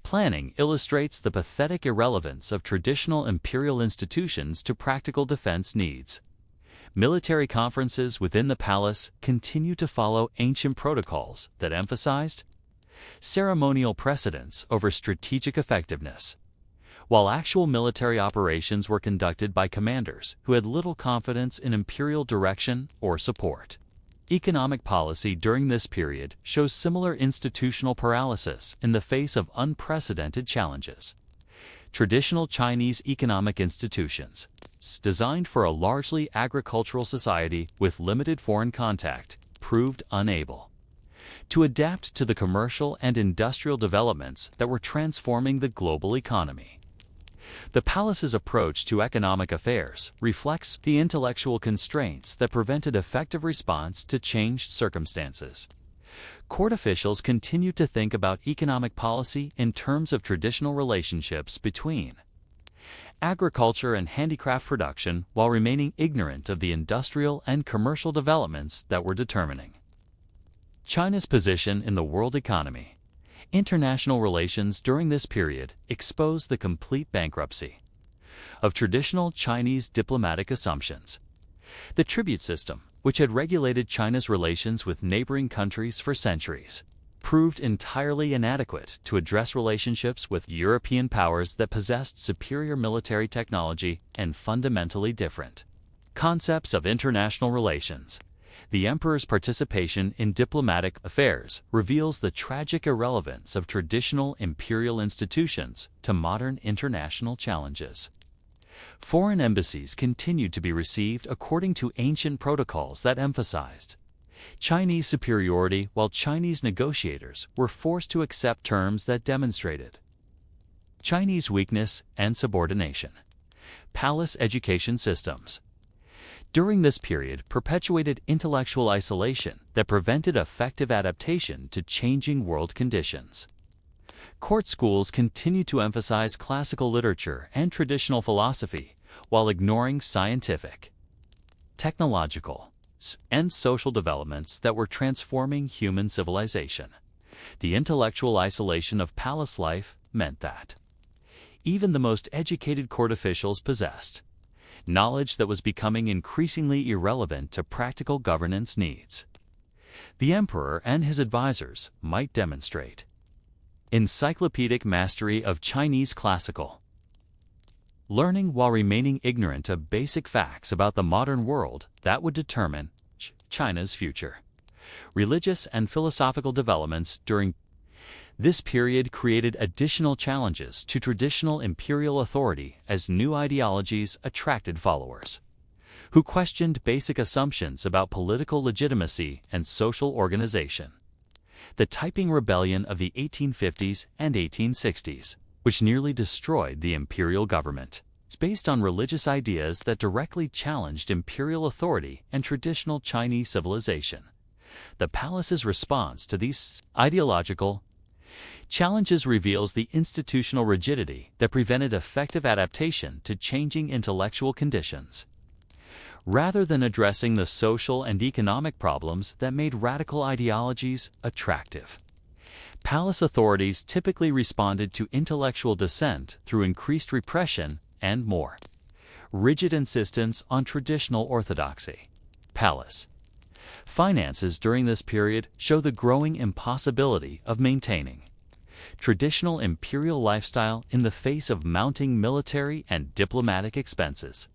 planning illustrates the pathetic irrelevance of traditional imperial institutions to practical defense needs. Military conferences within the palace continue to follow ancient protocols that emphasized ceremonial precedence over strategic effectiveness, while actual military operations were conducted by commanders who had little confidence in imperial direction or support. Economic policy during this period shows similar institutional paralysis in the face of unprecedented challenges. Traditional Chinese economic institutions, designed for a largely agricultural society with limited foreign contact, proved unable to adapt to the commercial and industrial developments that were transforming the global economy. The palace's approach to economic affairs reflects the intellectual constraints that prevented effective response to changed circumstances. Court officials continued to think about economic policy in terms of traditional relationships between agriculture and handicraft production while remaining ignorant of the industrial and commercial developments that were determining China's position in the world economy. International relations during this period exposed the complete bankruptcy of traditional Chinese diplomatic assumptions. The tribute system, which had regulated China's relations with neighboring countries for centuries, proved entirely inadequate to address relationships with European powers that possessed superior military technology and fundamentally different concepts of international relations. The emperor's participation in diplomatic affairs reveals the tragic irrelevance of traditional imperial institutions to modern international challenges. Foreign embassies continued to be received according to ancient protocols that emphasized Chinese superiority, while Chinese negotiators were forced to accept terms that demonstrated Chinese weakness and subordination. Palace education systems during this period perpetuated intellectual isolation that prevented effective adaptation to changing world conditions. Court schools continued to emphasize classical literature and traditional philosophy while ignoring scientific, technological, and social developments that were transforming human civilization. The intellectual isolation of palace life meant that even the most educated court officials possessed knowledge that was becoming increasingly irrelevant to practical governance needs. The emperor and his advisors might demonstrate encyclopedic mastery of Chinese classical learning while remaining ignorant of basic facts about the modern world that would determine China's future. Religious and philosophical developments during this period created additional challenges to traditional imperial authority as new ideologies attracted followers who questioned basic assumptions about political legitimacy and social organization. The Taiping Rebellion of the 1850s and 1860s, which nearly destroyed the imperial government, is based on religious ideas that directly challenged imperial authority and traditional Chinese civilization. The palace's response to these ideological challenges reveals the institutional rigidity that prevented effective adaptation to changing intellectual conditions. Rather than addressing the social and economic problems that made radical ideologies attractive, palace authorities typically responded to intellectual dissent through increased repression and more rigid insistence on traditional orthodoxy. Palace finances during this period show the growing impossibility of maintaining traditional imperial lifestyle in the face of mounting military and diplomatic expenses.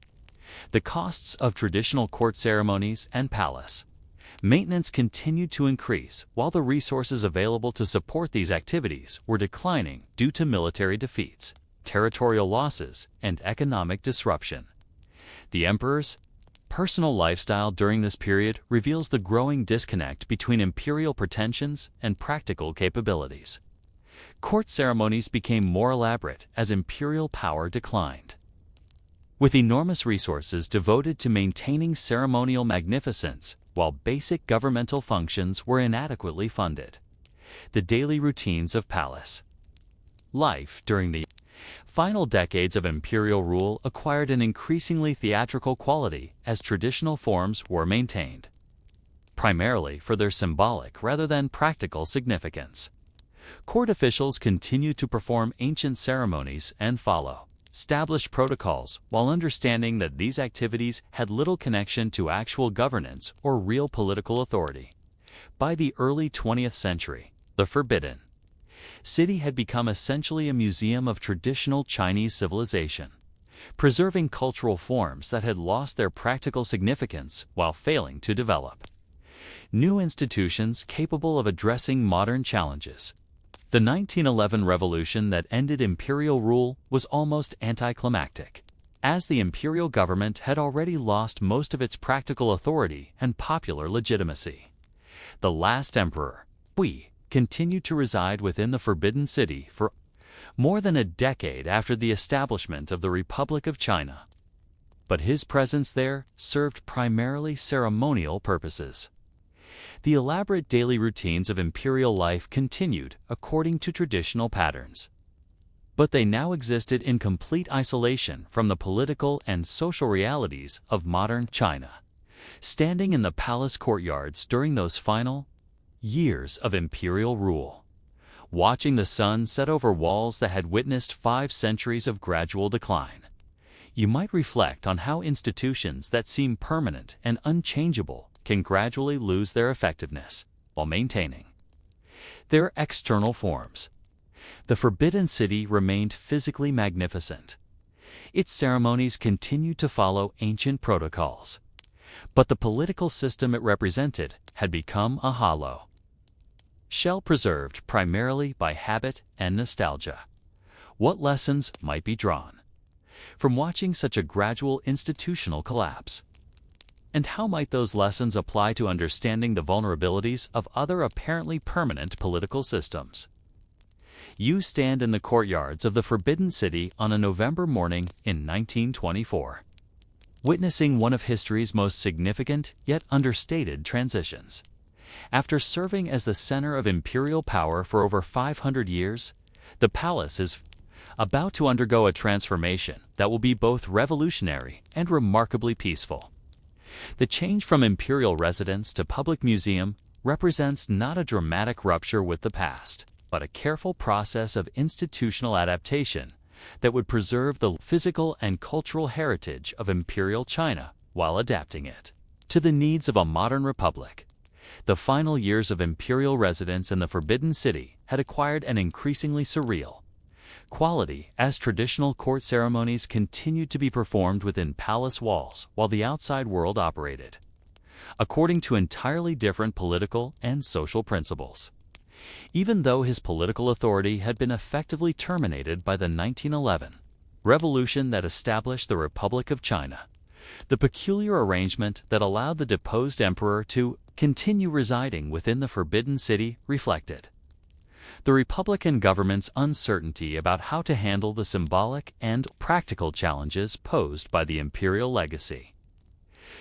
The costs of traditional court ceremonies and palace maintenance continued to increase while the resources available to support these activities were declining due to military defeats, territorial losses, and economic disruption. The emperor's personal lifestyle during this period reveals the growing disconnect between imperial pretensions and practical capabilities. Court ceremonies became more elaborate as imperial power declined, with enormous resources devoted to maintaining ceremonial magnificence while basic governmental functions were inadequately funded. The daily routines of palace life during the final decades of imperial rule acquired an increasingly theatrical quality as traditional forms were maintained, primarily for their symbolic rather than practical significance. Court officials continued to perform ancient ceremonies and follow established protocols while understanding that these activities had little connection to actual governance or real political authority. By the early 20th century, the Forbidden City had become essentially a museum of traditional Chinese civilization, preserving cultural forms that had lost their practical significance while failing to develop new institutions capable of addressing modern challenges. The 1911 revolution that ended imperial rule was almost anticlimactic, as the imperial government had already lost most of its practical authority and popular legitimacy. The last emperor, We continued to reside within the Forbidden City for more than a decade after the establishment of the Republic of China. But his presence there served primarily ceremonial purposes. The elaborate daily routines of imperial life continued according to traditional patterns. But they now existed in complete isolation from the political and social realities of modern China. Standing in the palace courtyards during those final years of imperial rule, watching the sun set over walls that had witnessed 5 centuries of gradual decline, you might reflect on how institutions that seem permanent and unchangeable can gradually lose their effectiveness while maintaining their external forms. The Forbidden City remained physically magnificent. Its ceremonies continued to follow ancient protocols, but the political system it represented had become a hollow shell preserved primarily by habit and nostalgia. What lessons might be drawn from watching such a gradual institutional collapse? And how might those lessons apply to understanding the vulnerabilities of other apparently permanent political systems? You stand in the courtyards of the Forbidden City on a November morning in 1924, witnessing one of history's most significant yet understated transitions. After serving as the center of imperial power for over 500 years, the palace is about to undergo a transformation that will be both revolutionary and remarkably peaceful. The change from imperial residence to public museum represents not a dramatic rupture with the past, but a careful process of institutional adaptation that would preserve the physical and cultural heritage of imperial China while adapting it to the needs of a modern republic. The final years of imperial residence in the Forbidden City had acquired an increasingly surreal quality as traditional court ceremonies continued to be performed within palace walls while the outside world operated according to entirely different political and social principles. Even though his political authority had been effectively terminated by the 1911 revolution that established the Republic of China, the peculiar arrangement that allowed the deposed emperor to continue residing within the Forbidden City reflected the Republican government's uncertainty about how to handle the symbolic and practical challenges posed by the imperial legacy.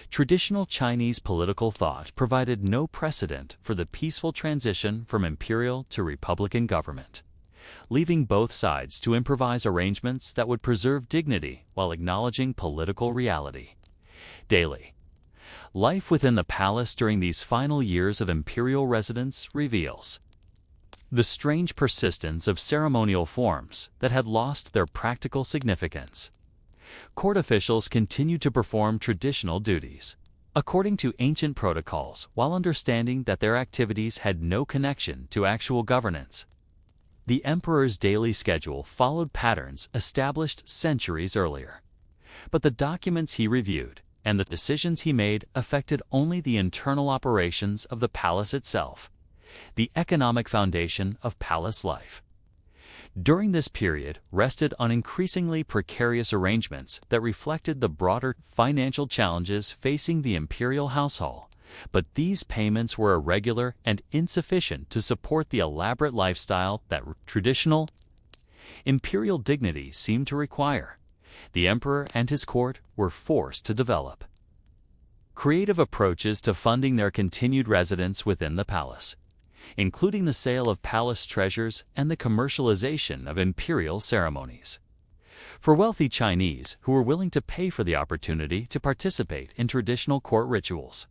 Traditional Chinese political thought provided no precedent for the peaceful transition from imperial to republican government, leaving both sides to improvise arrangements that would preserve dignity while acknowledging political reality. Daily life within the palace during these final years of imperial residence reveals the strange persistence of ceremonial forms that had lost their practical significance. Court officials continued to perform traditional duties according to ancient protocols while understanding that their activities had no connection to actual governance. The emperor's daily schedule followed patterns established centuries earlier, but the documents he reviewed and the decisions he made affected only the internal operations of the palace itself, the economic foundation of palace life. During this period rested on increasingly precarious arrangements that reflected the broader financial challenges facing the imperial household, but these payments were irregular and insufficient to support the elaborate lifestyle that traditional imperial dignity seemed to require. The emperor and his court were forced to develop creative approaches to funding their continued residence within the palace, including the sale of palace treasures and the commercialization of imperial ceremonies. For wealthy Chinese who were willing to pay for the opportunity to participate in traditional court rituals,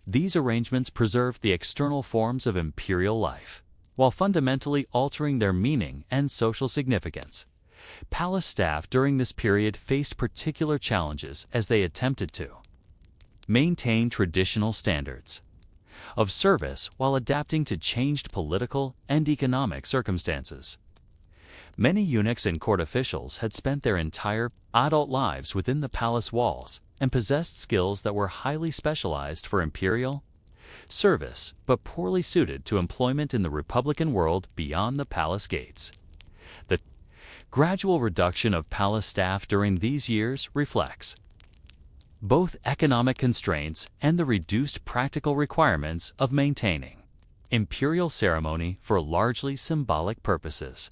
these arrangements preserved the external forms of imperial life, while fundamentally altering their meaning and social significance. Palace staff during this period faced particular challenges as they attempted to maintain traditional standards of service while adapting to changed political and economic circumstances. Many eunuchs and court officials had spent their entire adult lives within the palace walls and possessed skills that were highly specialized for imperial service but poorly suited to employment in the republican world beyond the palace gates. The gradual reduction of palace staff during these years reflects both economic constraints and the reduced practical requirements of maintaining imperial ceremony for largely symbolic purposes.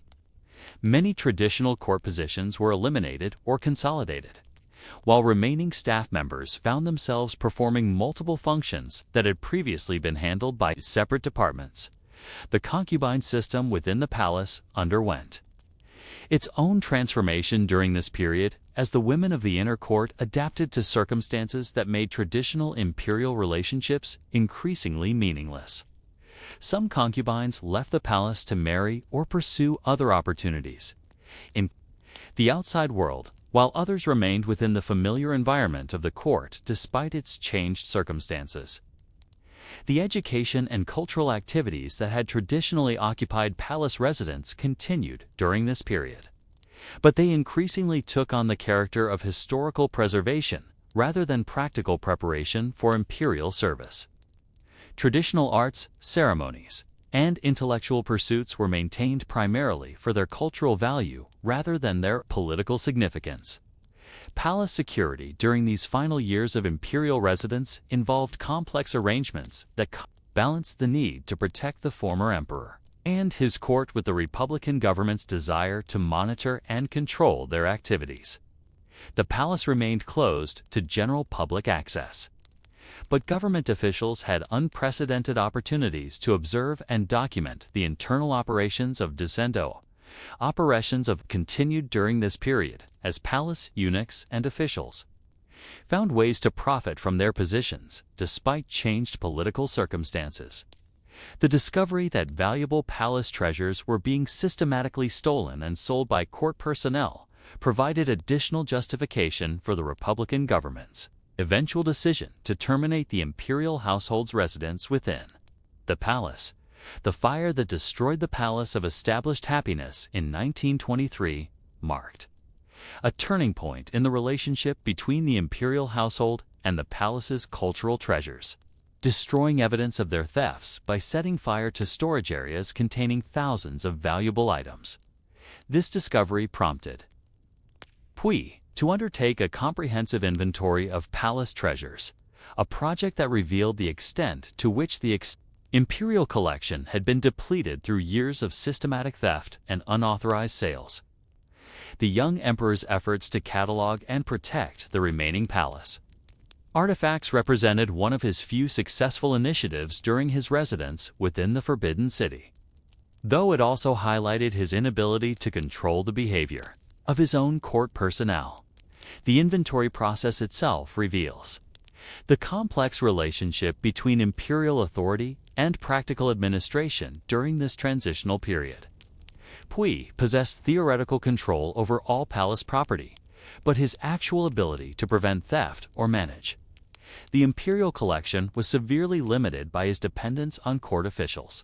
Many traditional court positions were eliminated or consolidated, while remaining staff members found themselves performing multiple functions that had previously been handled by separate departments. The concubine system within the palace underwent its own transformation during this period as the women of the inner court adapted to circumstances that made traditional imperial relationships increasingly meaningless. Some concubines left the palace to marry or pursue other opportunities in the outside world, while others remained within the familiar environment of the court despite its changed circumstances. The education and cultural activities that had traditionally occupied palace residents continued during this period, but they increasingly took on the character of historical preservation rather than practical preparation for imperial service. Traditional arts, ceremonies, and intellectual pursuits were maintained primarily for their cultural value rather than their political significance. Palace security during these final years of imperial residence involved complex arrangements that balanced the need to protect the former emperor and his court with the Republican government's desire to monitor and control their activities. The palace remained closed to general public access, but government officials had unprecedented opportunities to observe and document the internal operations of Descendo. Operations continued during this period as palace eunuchs and officials found ways to profit from their positions despite changed political circumstances. The discovery that valuable palace treasures were being systematically stolen and sold by court personnel provided additional justification for the Republican government's eventual decision to terminate the imperial household's residence within the palace. The fire that destroyed the Palace of Established Happiness in 1923 marked a turning point in the relationship between the imperial household and the palace's cultural treasures, destroying evidence of their thefts by setting fire to storage areas containing thousands of valuable items. This discovery prompted Puyi to undertake a comprehensive inventory of palace treasures, a project that revealed the extent to which the imperial collection had been depleted through years of systematic theft and unauthorized sales. The young emperor's efforts to catalog and protect the remaining palace artifacts represented one of his few successful initiatives during his residence within the Forbidden City, though it also highlighted his inability to control the behavior of his own court personnel. The inventory process itself reveals the complex relationship between imperial authority and practical administration during this transitional period. Puyi possessed theoretical control over all palace property, but his actual ability to prevent theft or manage the imperial collection was severely limited by his dependence on court officials,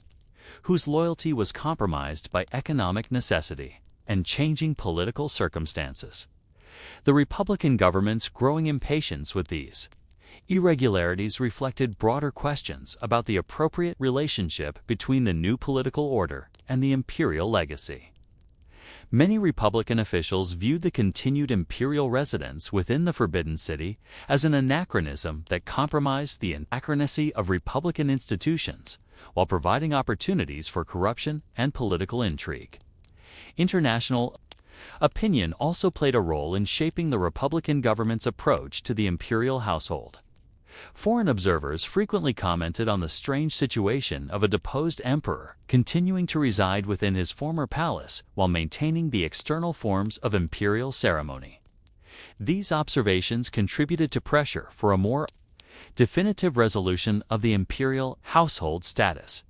whose loyalty was compromised by economic necessity and changing political circumstances. The Republican government's growing impatience with these irregularities reflected broader questions about the appropriate relationship between the new political order and the imperial legacy. Many Republican officials viewed the continued imperial residence within the Forbidden City as an anachronism that compromised the anachronicity of Republican institutions while providing opportunities for corruption and political intrigue. International opinion also played a role in shaping the Republican government's approach to the imperial household. Foreign observers frequently commented on the strange situation of a deposed emperor continuing to reside within his former palace while maintaining the external forms of imperial ceremony. These observations contributed to pressure for a more definitive resolution of the imperial household status.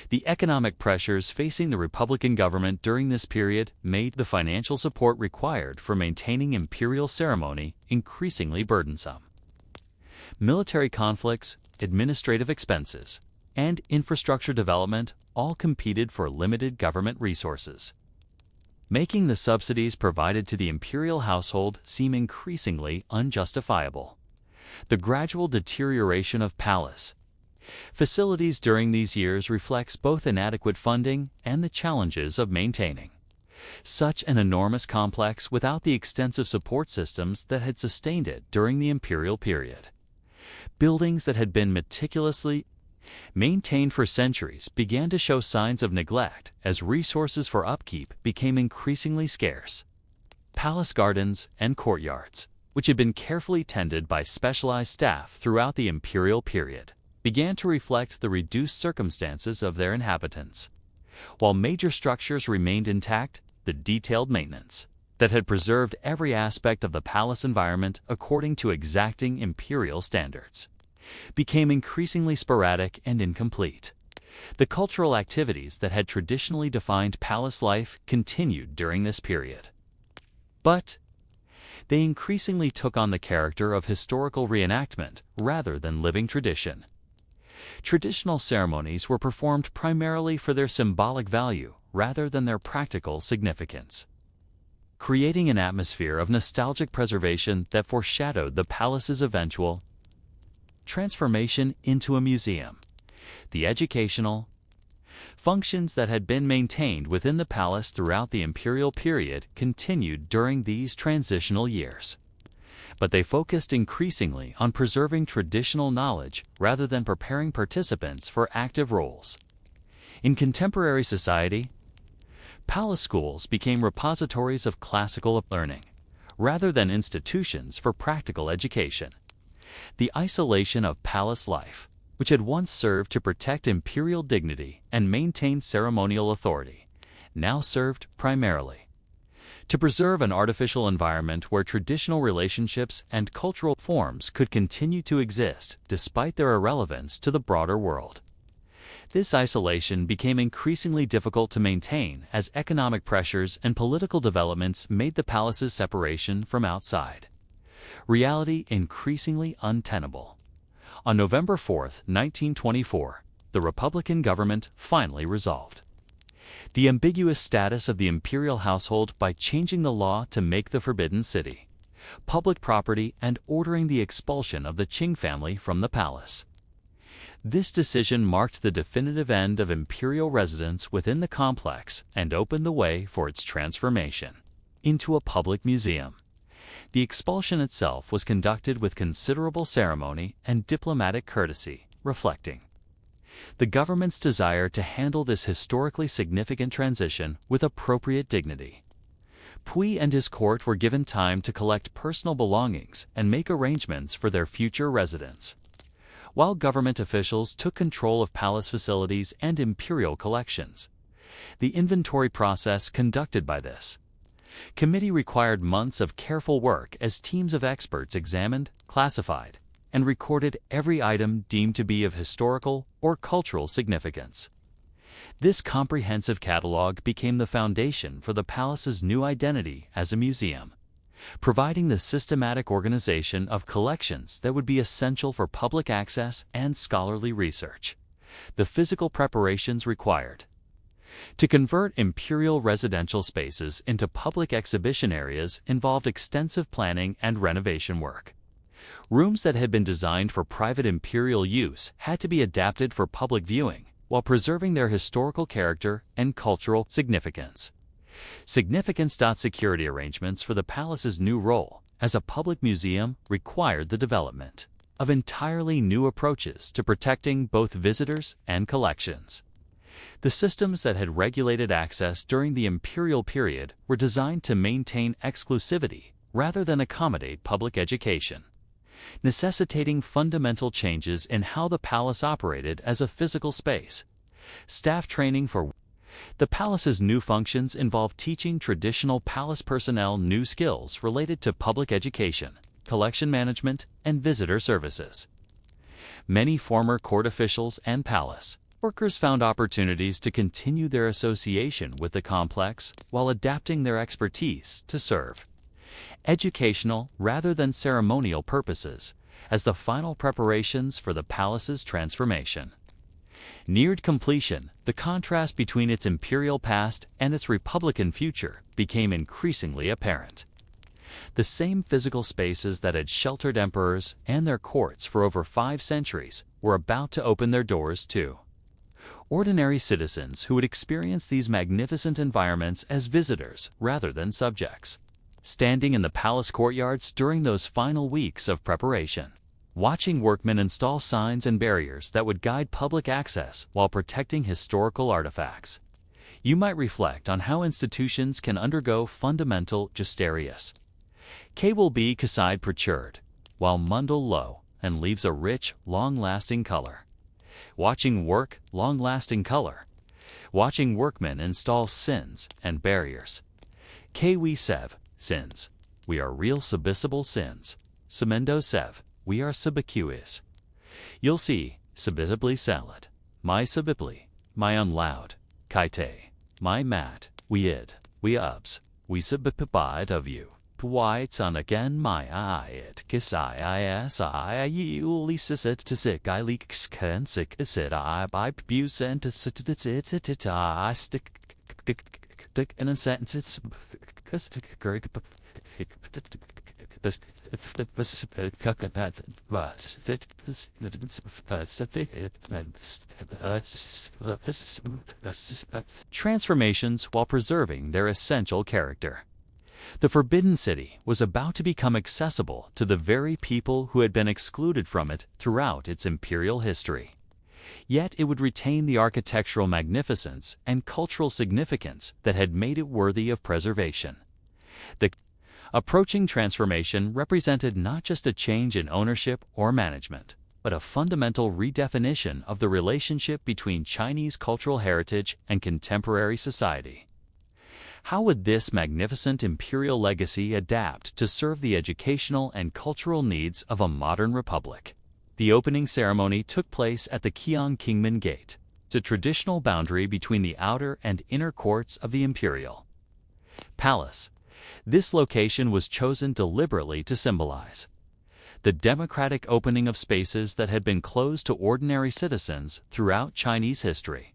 The economic pressures facing the Republican government during this period made the financial support required for maintaining imperial ceremony increasingly burdensome. Military conflicts, administrative expenses, and infrastructure development all competed for limited government resources, making the subsidies provided to the imperial household seem increasingly unjustifiable. The gradual deterioration of palace facilities during these years reflects both inadequate funding and the challenges of maintaining such an enormous complex without the extensive support systems that had sustained it during the imperial period. Buildings that had been meticulously maintained for centuries, began to show signs of neglect as resources for upkeep became increasingly scarce. Palace gardens and courtyards, which had been carefully tended by specialized staff throughout the imperial period, began to reflect the reduced circumstances of their inhabitants. While major structures remained intact, the detailed maintenance that had preserved every aspect of the palace environment according to exacting imperial standards became increasingly sporadic and incomplete. The cultural activities that had traditionally defined palace life continued during this period, but they increasingly took on the character of historical reenactment rather than living tradition. Traditional ceremonies were performed primarily for their symbolic value rather than their practical significance, creating an atmosphere of nostalgic preservation that foreshadowed the palace's eventual transformation into a museum. The educational functions that had been maintained within the palace throughout the imperial period continued during these transitional years, but they focused increasingly on preserving traditional knowledge rather than preparing participants for active roles. In contemporary society, palace schools became repositories of classical learning rather than institutions for practical education. The isolation of palace life, which had once served to protect imperial dignity and maintain ceremonial authority, now served primarily to preserve an artificial environment where traditional relationships and cultural forms could continue to exist despite their irrelevance to the broader world. This isolation became increasingly difficult to maintain as economic pressures and political developments made the palace's separation from outside reality increasingly untenable. On November 4, 1924, the Republican government finally resolved the ambiguous status of the imperial household by changing the law to make the Forbidden City public property and ordering the expulsion of the Qing family from the palace. This decision marked the definitive end of imperial residence within the complex and opened the way for its transformation into a public museum. The expulsion itself was conducted with considerable ceremony and diplomatic courtesy, reflecting the government's desire to handle this historically significant transition with appropriate dignity. Puyi and his court were given time to collect personal belongings and make arrangements for their future residence, while government officials took control of palace facilities and imperial collections. The inventory process conducted by this committee required months of careful work as teams of experts examined, classified, and recorded every item deemed to be of historical or cultural significance. This comprehensive catalog became the foundation for the palace's new identity as a museum, providing the systematic organization of collections that would be essential for public access and scholarly research. The physical preparations required to convert imperial residential spaces into public exhibition areas involved extensive planning and renovation work. Rooms that had been designed for private imperial use had to be adapted for public viewing while preserving their historical character and cultural significance. Security arrangements for the palace's new role as a public museum required the development of entirely new approaches to protecting both visitors and collections. The systems that had regulated access during the imperial period were designed to maintain exclusivity rather than accommodate public education, necessitating fundamental changes in how the palace operated as a physical space. Staff training for the palace's new functions involved teaching traditional palace personnel new skills related to public education, collection management, and visitor services. Many former court officials and palace workers found opportunities to continue their association with the complex while adapting their expertise to serve educational rather than ceremonial purposes as the final preparations for the palace's transformation neared completion. The contrast between its imperial past and its republican future became increasingly apparent. The same physical spaces that had sheltered emperors and their courts for over 5 centuries were about to open their doors to ordinary citizens who would experience these magnificent environments as visitors rather than subjects. Standing in the palace courtyards during those final weeks of preparation, watching workmen install signs and barriers that would guide public access while protecting historical artifacts. You might reflect on how institutions can undergo fundamental gesterius. K will be kaside procured, while mundal low and leaves a rich, long-lasting color. Watching work, long-lasting color. Watching workmen install sins and barriers. K we sev, sins. We are real subissable sins. Semendo sev, we are subicuis. You'll see, subissibly salad. My subibly, my unloud. Kaite, my mat, we id, we ubs, we subipabide of you. Whites on again my eye it kiss I you lisit to sick I leaks can sick sit I by abuse and to sit I stick in a sentence it's transformations while preserving their essential character. The Forbidden City was about to become accessible to the very people who had been excluded from it throughout its imperial history. Yet it would retain the architectural magnificence and cultural significance that had made it worthy of preservation. The approaching transformation represented not just a change in ownership or management, but a fundamental redefinition of the relationship between Chinese cultural heritage and contemporary society. How would this magnificent imperial legacy adapt to serve the educational and cultural needs of a modern republic? The opening ceremony took place at the Qiang Kingman Gate, the traditional boundary between the outer and inner courts of the imperial palace. This location was chosen deliberately to symbolize the democratic opening of spaces that had been closed to ordinary citizens throughout Chinese history.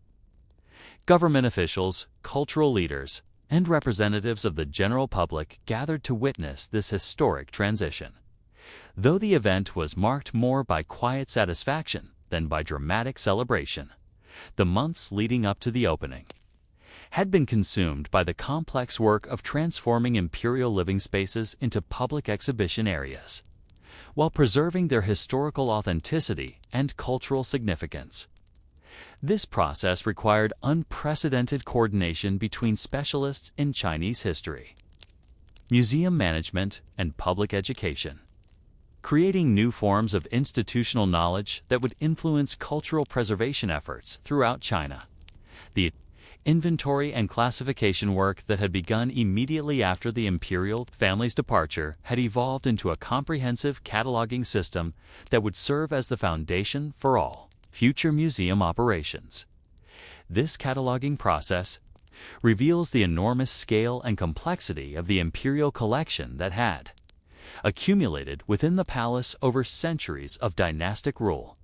Government officials, cultural leaders, and representatives of the general public gathered to witness this historic transition. Though the event was marked more by quiet satisfaction than by dramatic celebration, the months leading up to the opening had been consumed by the complex work of transforming imperial living spaces into public exhibition areas, while preserving their historical authenticity and cultural significance. This process required unprecedented coordination between specialists in Chinese history, museum management, and public education, creating new forms of institutional knowledge that would influence cultural preservation efforts throughout China. The inventory and classification work that had begun immediately after the imperial family's departure had evolved into a comprehensive cataloging system that would serve as the foundation for all future museum operations. This cataloging process reveals the enormous scale and complexity of the imperial collection that had accumulated within the palace over centuries of dynastic rule.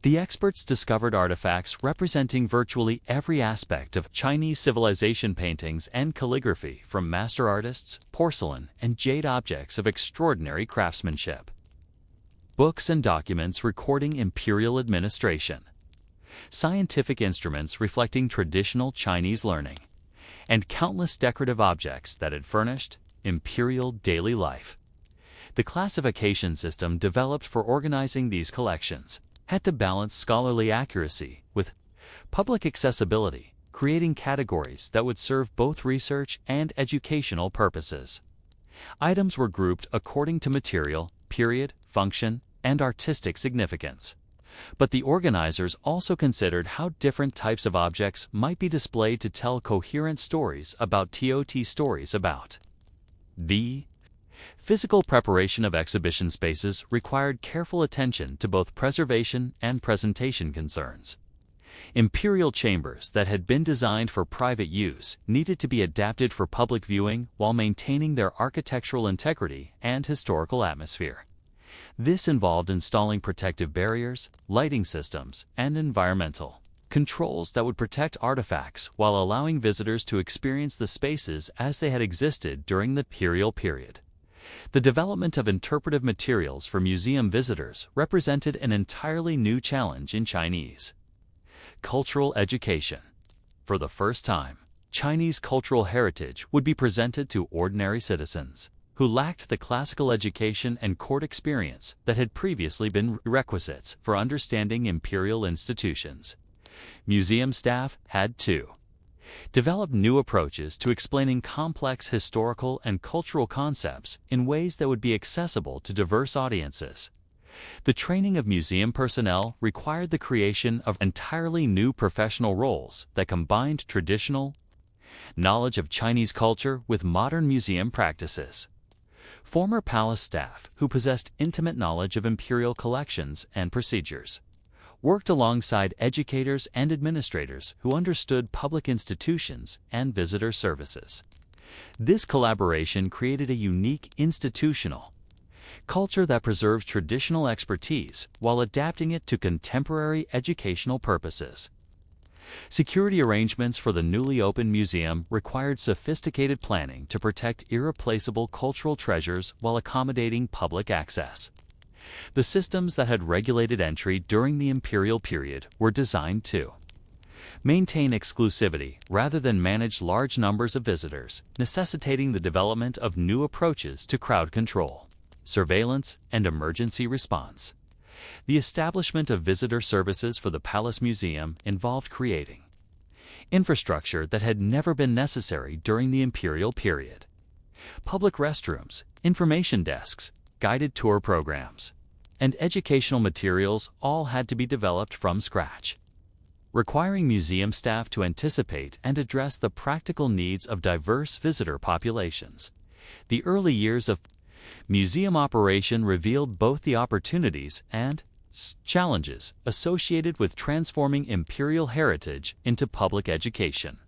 The experts discovered artifacts representing virtually every aspect of Chinese civilization, paintings and calligraphy from master artists, porcelain, and jade objects of extraordinary craftsmanship, books and documents recording imperial administration, scientific instruments reflecting traditional Chinese learning, and countless decorative objects that had furnished imperial daily life. The classification system developed for organizing these collections had to balance scholarly accuracy with public accessibility, creating categories that would serve both research and educational purposes. Items were grouped according to material, period, function, and artistic significance. But the organizers also considered how different types of objects might be displayed to tell coherent stories about stories about. The physical preparation of exhibition spaces required careful attention to both preservation and presentation concerns. Imperial chambers that had been designed for private use needed to be adapted for public viewing while maintaining their architectural integrity and historical atmosphere. This involved installing protective barriers, lighting systems, and environmental controls that would protect artifacts while allowing visitors to experience the spaces as they had existed during the imperial period. The development of interpretive materials for museum visitors represented an entirely new challenge in Chinese cultural education. For the first time, Chinese cultural heritage would be presented to ordinary citizens, who lacked the classical education and court experience that had previously been requisites for understanding imperial institutions. Museum staff had to develop new approaches to explaining complex historical and cultural concepts in ways that would be accessible to diverse audiences. The training of museum personnel required the creation of entirely new professional roles that combined traditional knowledge of Chinese culture with modern museum practices. Former palace staff who possessed intimate knowledge of imperial collections and procedures worked alongside educators and administrators who understood public institutions and visitor services. This collaboration created a unique institutional culture that preserves traditional expertise while adapting it to contemporary educational purposes. Security arrangements for the newly opened museum required sophisticated planning to protect irreplaceable cultural treasures while accommodating public access. The systems that had regulated entry during the imperial period were designed to maintain exclusivity rather than manage large numbers of visitors, necessitating the development of new approaches to crowd control, surveillance, and emergency response. The establishment of visitor services for the Palace Museum involved creating infrastructure that had never been necessary during the imperial period. Public restrooms, information desks, guided tour programs, and educational materials all had to be developed from scratch, requiring museum staff to anticipate and address the practical needs of diverse visitor populations. The early years of museum operation revealed both the opportunities and challenges associated with transforming imperial heritage into public education.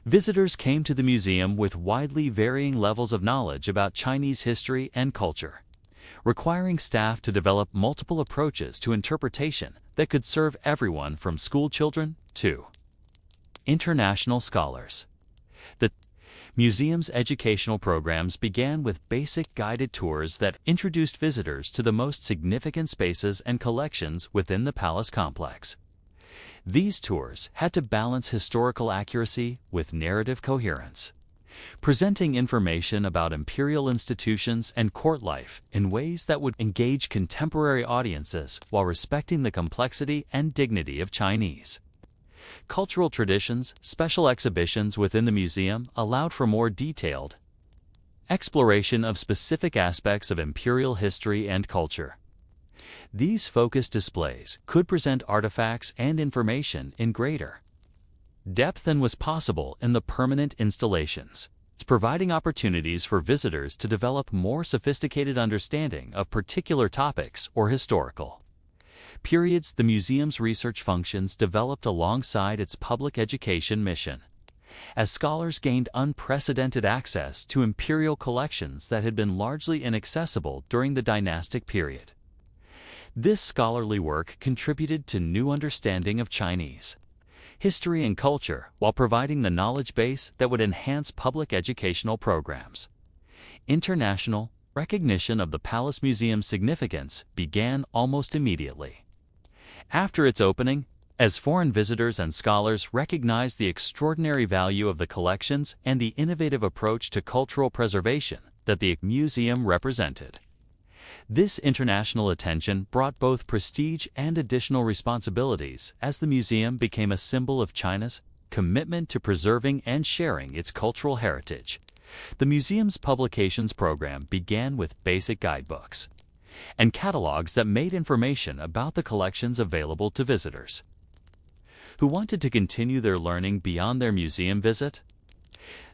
Visitors came to the museum with widely varying levels of knowledge about Chinese history and culture, requiring staff to develop multiple approaches to interpretation that could serve everyone from school children to international scholars. The museum's educational programs began with basic guided tours that introduced visitors to the most significant spaces and collections within the palace complex. These tours had to balance historical accuracy with narrative coherence, presenting information about imperial institutions and court life in ways that would engage contemporary audiences while respecting the complexity and dignity of Chinese cultural traditions. Special exhibitions within the museum allowed for more detailed exploration of specific aspects of imperial history and culture. These focused displays could present artifacts and information in greater depth than was possible in the permanent installations, providing opportunities for visitors to develop more sophisticated understanding of particular topics or historical periods. The museum's research functions developed alongside its public education mission, as scholars gained unprecedented access to imperial collections that had been largely inaccessible during the dynastic period. This scholarly work contributed to new understanding of Chinese history and culture while providing the knowledge base that would enhance public educational programs. International recognition of the Palace Museum's significance began almost immediately after its opening, as foreign visitors and scholars recognized the extraordinary value of the collections and the innovative approach to cultural preservation that the museum represented. This international attention brought both prestige and additional responsibilities as the museum became a symbol of China's commitment to preserving and sharing its cultural heritage. The museum's publications program began with basic guidebooks and catalogs that made information about the collections available to visitors who wanted to continue their learning beyond their museum visit.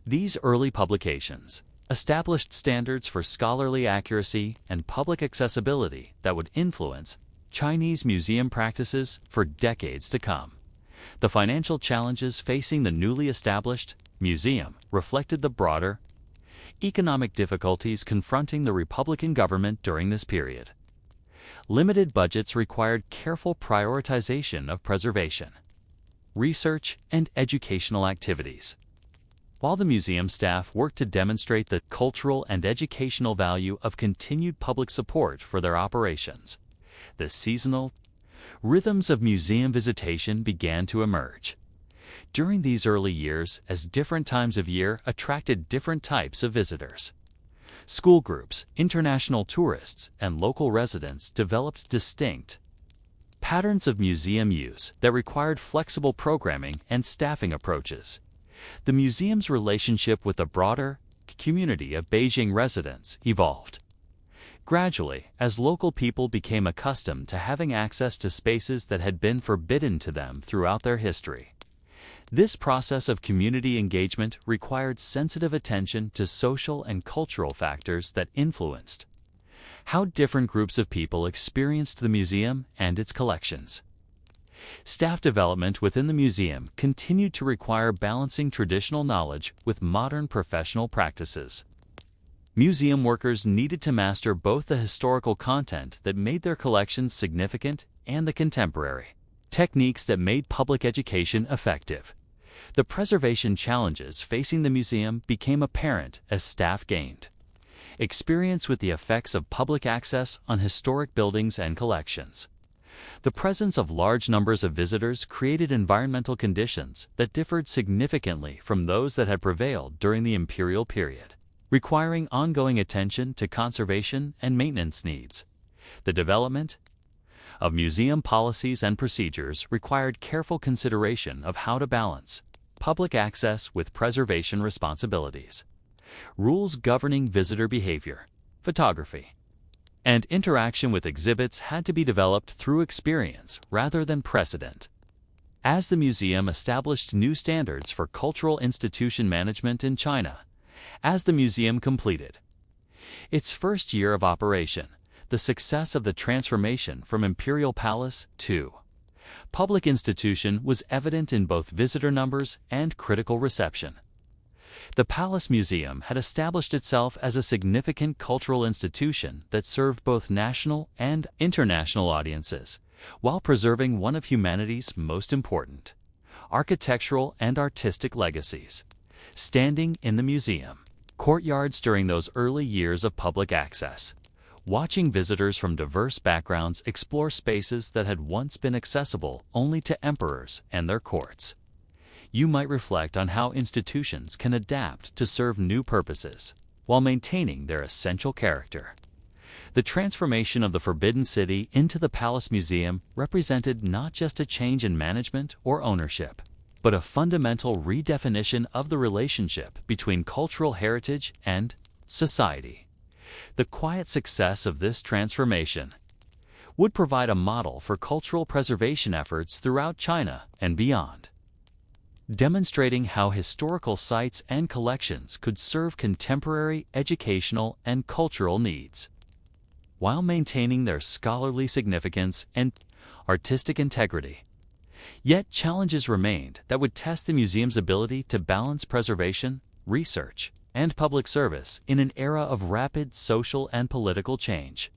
These early publications established standards for scholarly accuracy and public accessibility that would influence Chinese museum practices for decades to come. The financial challenges facing the newly established museum reflected the broader economic difficulties confronting the Republican government during this period. Limited budgets required careful prioritization of preservation, research, and educational activities. While the museum staff worked to demonstrate the cultural and educational value of continued public support for their operations, the seasonal rhythms of museum visitation began to emerge. During these early years, as different times of year attracted different types of visitors. School groups, international tourists, and local residents developed distinct patterns of museum use that required flexible programming and staffing approaches. The museum's relationship with the broader community of Beijing residents evolved gradually as local people became accustomed to having access to spaces that had been forbidden to them throughout their history. This process of community engagement required sensitive attention to social and cultural factors that influenced how different groups of people experienced the museum and its collections. Staff development within the museum continued to require balancing traditional knowledge with modern professional practices. Museum workers needed to master both the historical content that made their collections significant and the contemporary techniques that made public education effective. The preservation challenges facing the museum became apparent as staff gained experience with the effects of public access on historic buildings and collections. The presence of large numbers of visitors created environmental conditions that differed significantly from those that had prevailed during the imperial period, requiring ongoing attention to conservation and maintenance needs. The development of museum policies and procedures required careful consideration of how to balance public access with preservation responsibilities. Rules governing visitor behavior, photography, and interaction with exhibits had to be developed through experience rather than precedent. As the museum established new standards for cultural institution management in China, as the museum completed its first year of operation, the success of the transformation from imperial palace to public institution was evident in both visitor numbers and critical reception. The Palace Museum had established itself as a significant cultural institution that served both national and international audiences, while preserving one of humanity's most important architectural and artistic legacies. Standing in the museum courtyards during those early years of public access, watching visitors from diverse backgrounds explore spaces that had once been accessible only to emperors and their courts, you might reflect on how institutions can adapt to serve new purposes while maintaining their essential character. The transformation of the Forbidden City into the Palace Museum represented not just a change in management or ownership, but a fundamental redefinition of the relationship between cultural heritage and society. The quiet success of this transformation would provide a model for cultural preservation efforts throughout China and beyond, demonstrating how historical sites and collections could serve contemporary educational and cultural needs, while maintaining their scholarly significance and artistic integrity. Yet challenges remained that would test the museum's ability to balance preservation, research, and public service in an era of rapid social and political change.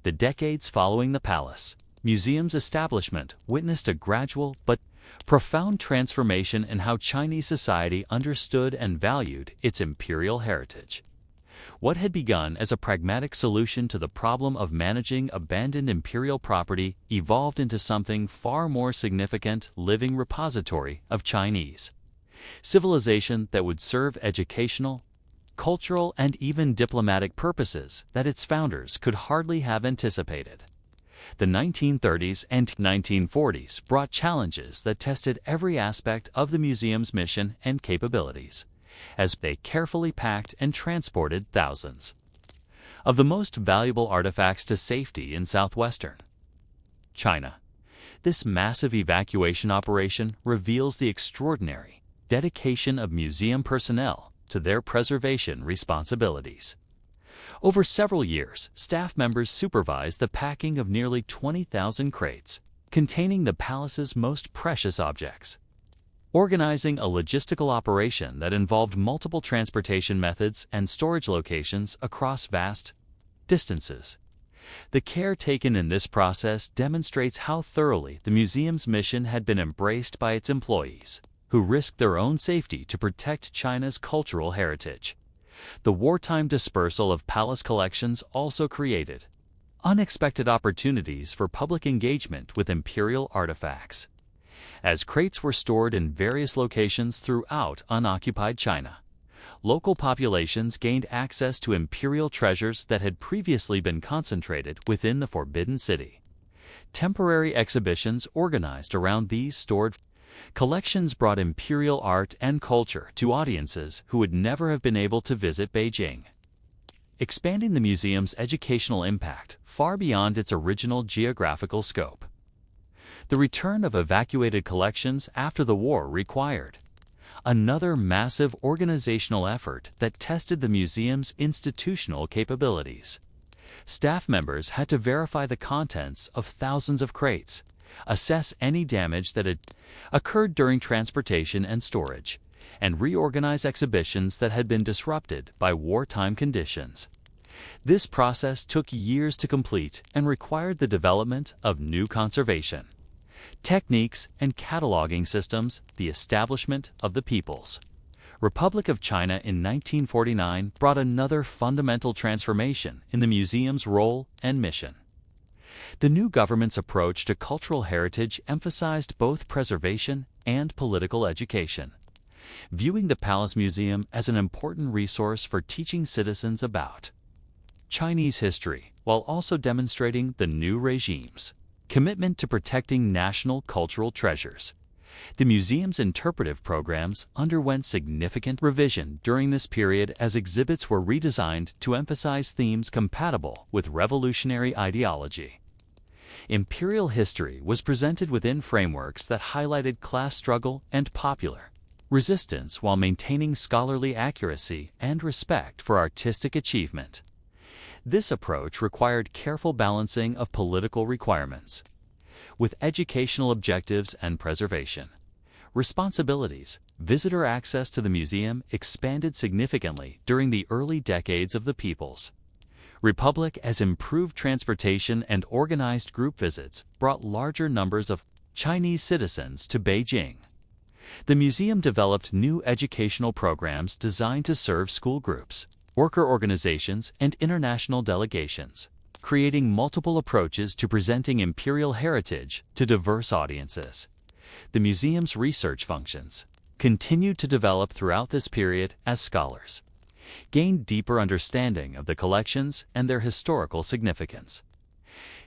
The decades following the Palace Museum's establishment witnessed a gradual but profound transformation in how Chinese society understood and valued its imperial heritage. What had begun as a pragmatic solution to the problem of managing abandoned imperial property evolved into something far more significant: living repository of Chinese civilization that would serve educational, cultural, and even diplomatic purposes that its founders could hardly have anticipated. The 1930s and 1940s brought challenges that tested every aspect of the museum's mission and capabilities, as they carefully packed and transported thousands of the most valuable artifacts to safety in southwestern China. This massive evacuation operation reveals the extraordinary dedication of museum personnel to their preservation responsibilities. Over several years, staff members supervised the packing of nearly 20,000 crates containing the palace's most precious objects, organizing a logistical operation that involved multiple transportation methods and storage locations across vast distances. The care taken in this process demonstrates how thoroughly the museum's mission had been embraced by its employees, who risked their own safety to protect China's cultural heritage. The wartime dispersal of palace collections also created unexpected opportunities for public engagement with imperial artifacts. As crates were stored in various locations throughout unoccupied China, local populations gained access to imperial treasures that had previously been concentrated within the Forbidden City. Temporary exhibitions organized around these stored collections brought imperial art and culture to audiences who would never have been able to visit Beijing, expanding the museum's educational impact far beyond its original geographical scope. The return of evacuated collections after the war required another massive organizational effort that tested the museum's institutional capabilities. Staff members had to verify the contents of thousands of crates, assess any damage that had occurred during transportation and storage, and reorganize exhibitions that had been disrupted by wartime conditions. This process took years to complete and required the development of new conservation techniques and cataloging systems, the establishment of the People's Republic of China in 1949 brought another fundamental transformation in the museum's role and mission. The new government's approach to cultural heritage emphasized both preservation and political education, viewing the Palace Museum as an important resource for teaching citizens about Chinese history, while also demonstrating the new regime's commitment to protecting national cultural treasures. The museum's interpretive programs underwent significant revision during this period as exhibits were redesigned to emphasize themes compatible with revolutionary ideology. Imperial history was presented within frameworks that highlighted class struggle and popular resistance while maintaining scholarly accuracy and respect for artistic achievement. This approach required careful balancing of political requirements with educational objectives and preservation responsibilities. Visitor access to the museum expanded significantly during the early decades of the People's Republic as improved transportation and organized group visits brought larger numbers of Chinese citizens to Beijing. The museum developed new educational programs designed to serve school groups, worker organizations, and international delegations, creating multiple approaches to presenting imperial heritage to diverse audiences. The museum's research functions continued to develop throughout this period as scholars gained deeper understanding of the collections and their historical significance.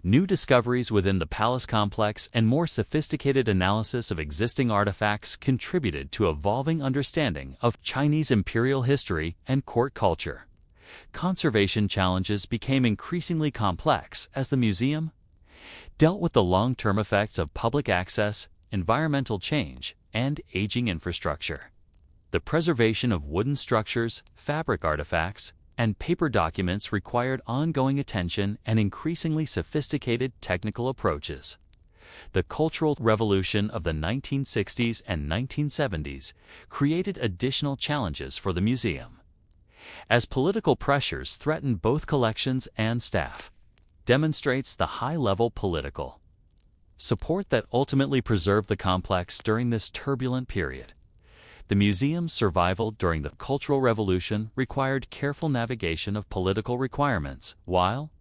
New discoveries within the palace complex and more sophisticated analysis of existing artifacts contributed to evolving understanding of Chinese imperial history and court culture. Conservation challenges became increasingly complex as the museum dealt with the long-term effects of public access, environmental change, and aging infrastructure. The preservation of wooden structures, fabric artifacts, and paper documents required ongoing attention and increasingly sophisticated technical approaches. The Cultural Revolution of the 1960s and 1970s created additional challenges for the museum, as political pressures threatened both collections and staff. Demonstrates the high-level political support that ultimately preserved the complex during this turbulent period. The museum's survival during the Cultural Revolution required careful navigation of political requirements while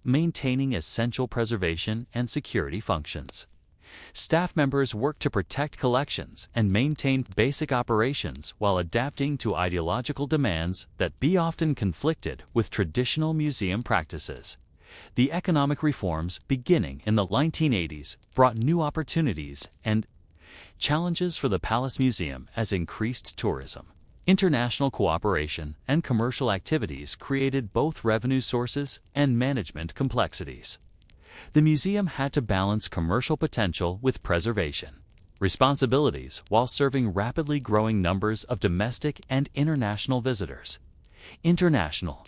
maintaining essential preservation and security functions. Staff members worked to protect collections and maintain basic operations while adapting to ideological demands that often conflicted with traditional museum practices. The economic reforms beginning in the 1980s brought new opportunities and challenges for the Palace Museum as increased tourism, international cooperation, and commercial activities created both revenue sources and management complexities. The museum had to balance commercial potential with preservation responsibilities while serving rapidly growing numbers of domestic and international visitors. International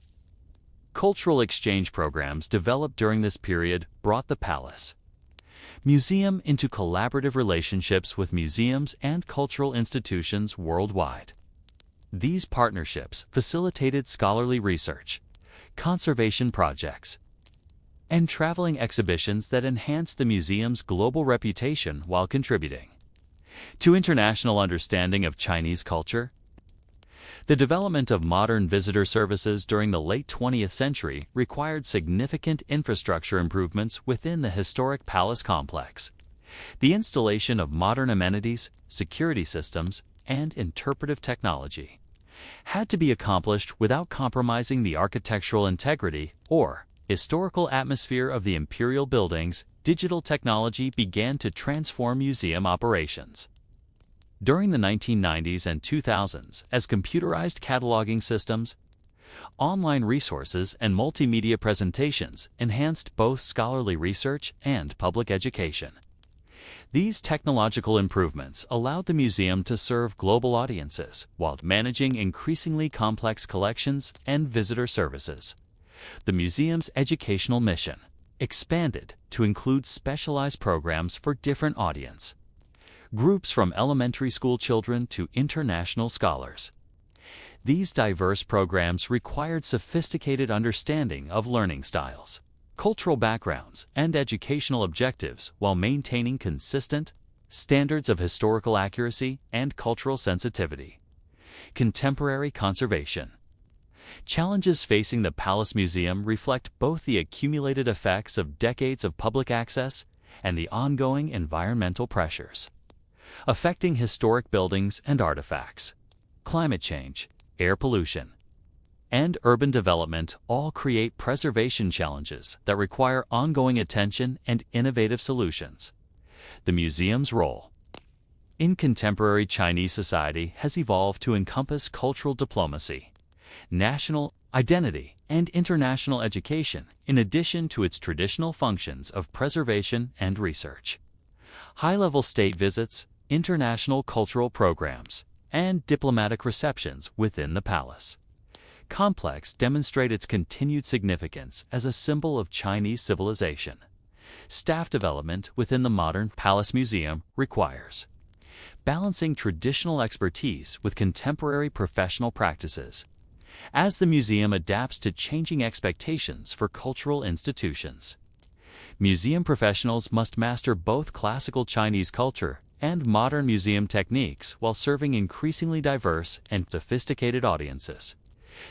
cultural exchange programs developed during this period brought the Palace Museum into collaborative relationships with museums and cultural institutions worldwide. These partnerships facilitated scholarly research, conservation projects, and traveling exhibitions that enhanced the museum's global reputation while contributing to international understanding of Chinese culture. The development of modern visitor services during the late 20th century required significant infrastructure improvements within the historic palace complex. The installation of modern amenities, security systems, and interpretive technology had to be accomplished without compromising the architectural integrity or historical atmosphere of the imperial buildings. Digital technology began to transform museum operations. During the 1990s and 2000s, as computerized cataloging systems, online resources, and multimedia presentations enhanced both scholarly research and public education. These technological improvements allowed the museum to serve global audiences while managing increasingly complex collections and visitor services. The museum's educational mission expanded to include specialized programs for different audience groups, from elementary school children to international scholars. These diverse programs required sophisticated understanding of learning styles, cultural backgrounds, and educational objectives while maintaining consistent standards of historical accuracy and cultural sensitivity. Contemporary conservation. Challenges facing the Palace Museum reflect both the accumulated effects of decades of public access and the ongoing environmental pressures affecting historic buildings and artifacts. Climate change, air pollution, and urban development all create preservation challenges that require ongoing attention and innovative solutions. The museum's role in contemporary Chinese society has evolved to encompass cultural diplomacy, national identity, and international education, in addition to its traditional functions of preservation and research. High-level state visits, international cultural programs, and diplomatic receptions within the palace complex demonstrate its continued significance as a symbol of Chinese civilization. Staff development within the modern Palace Museum requires balancing traditional expertise with contemporary professional practices, as the museum adapts to changing expectations for cultural institutions. Museum professionals must master both classical Chinese culture and modern museum techniques while serving increasingly diverse and sophisticated audiences.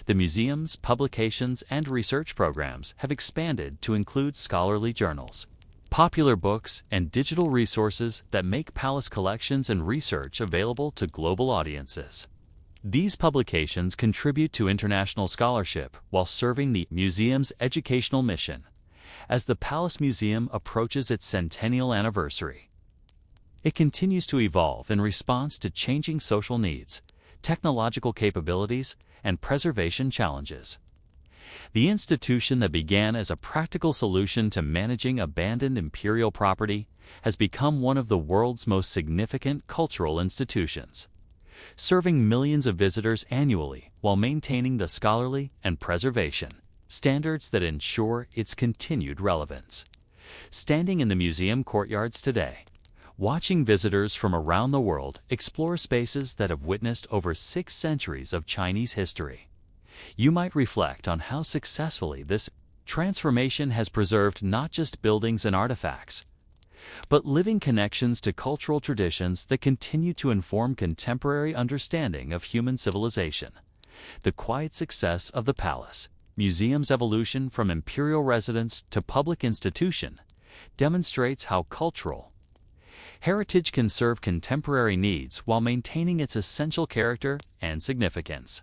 The museum's publications and research programs have expanded to include scholarly journals, popular books, and digital resources that make palace collections and research available to global audiences. These publications contribute to international scholarship while serving the museum's educational mission as the Palace Museum approaches its centennial anniversary. It continues to evolve in response to changing social needs, technological capabilities, and preservation challenges. The institution that began as a practical solution to managing abandoned imperial property has become one of the world's most significant cultural institutions, serving millions of visitors annually while maintaining the scholarly and preservation standards that ensure its continued relevance. Standing in the museum courtyards today, watching visitors from around the world explore spaces that have witnessed over 6 centuries of Chinese history, you might reflect on how successfully this transformation has preserved not just buildings and artifacts, but living connections to cultural traditions that continue to inform contemporary understanding of human civilization. The quiet success of the Palace Museum's evolution from imperial residence to public institution demonstrates how cultural heritage can serve contemporary needs while maintaining its essential character and significance.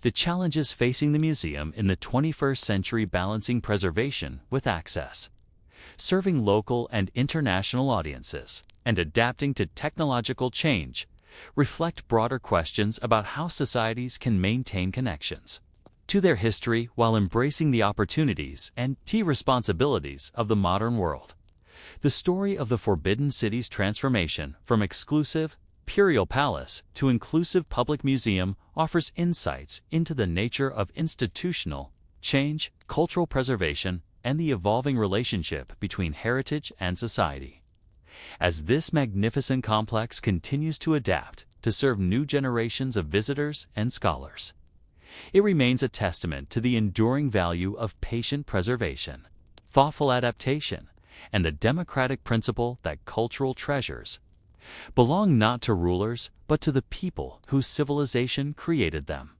The challenges facing the museum in the 21st century: balancing preservation with access, serving local and international audiences, and adapting to technological change, reflect broader questions about how societies can maintain connections to their history while embracing the opportunities and responsibilities of the modern world. The story of the Forbidden City's transformation from exclusive imperial palace to inclusive public museum offers insights into the nature of institutional change, cultural preservation, and the evolving relationship between heritage and society. As this magnificent complex continues to adapt to serve new generations of visitors and scholars, it remains a testament to the enduring value of patient preservation, thoughtful adaptation, and the democratic principle that cultural treasures belong not to rulers but to the people whose civilization created them.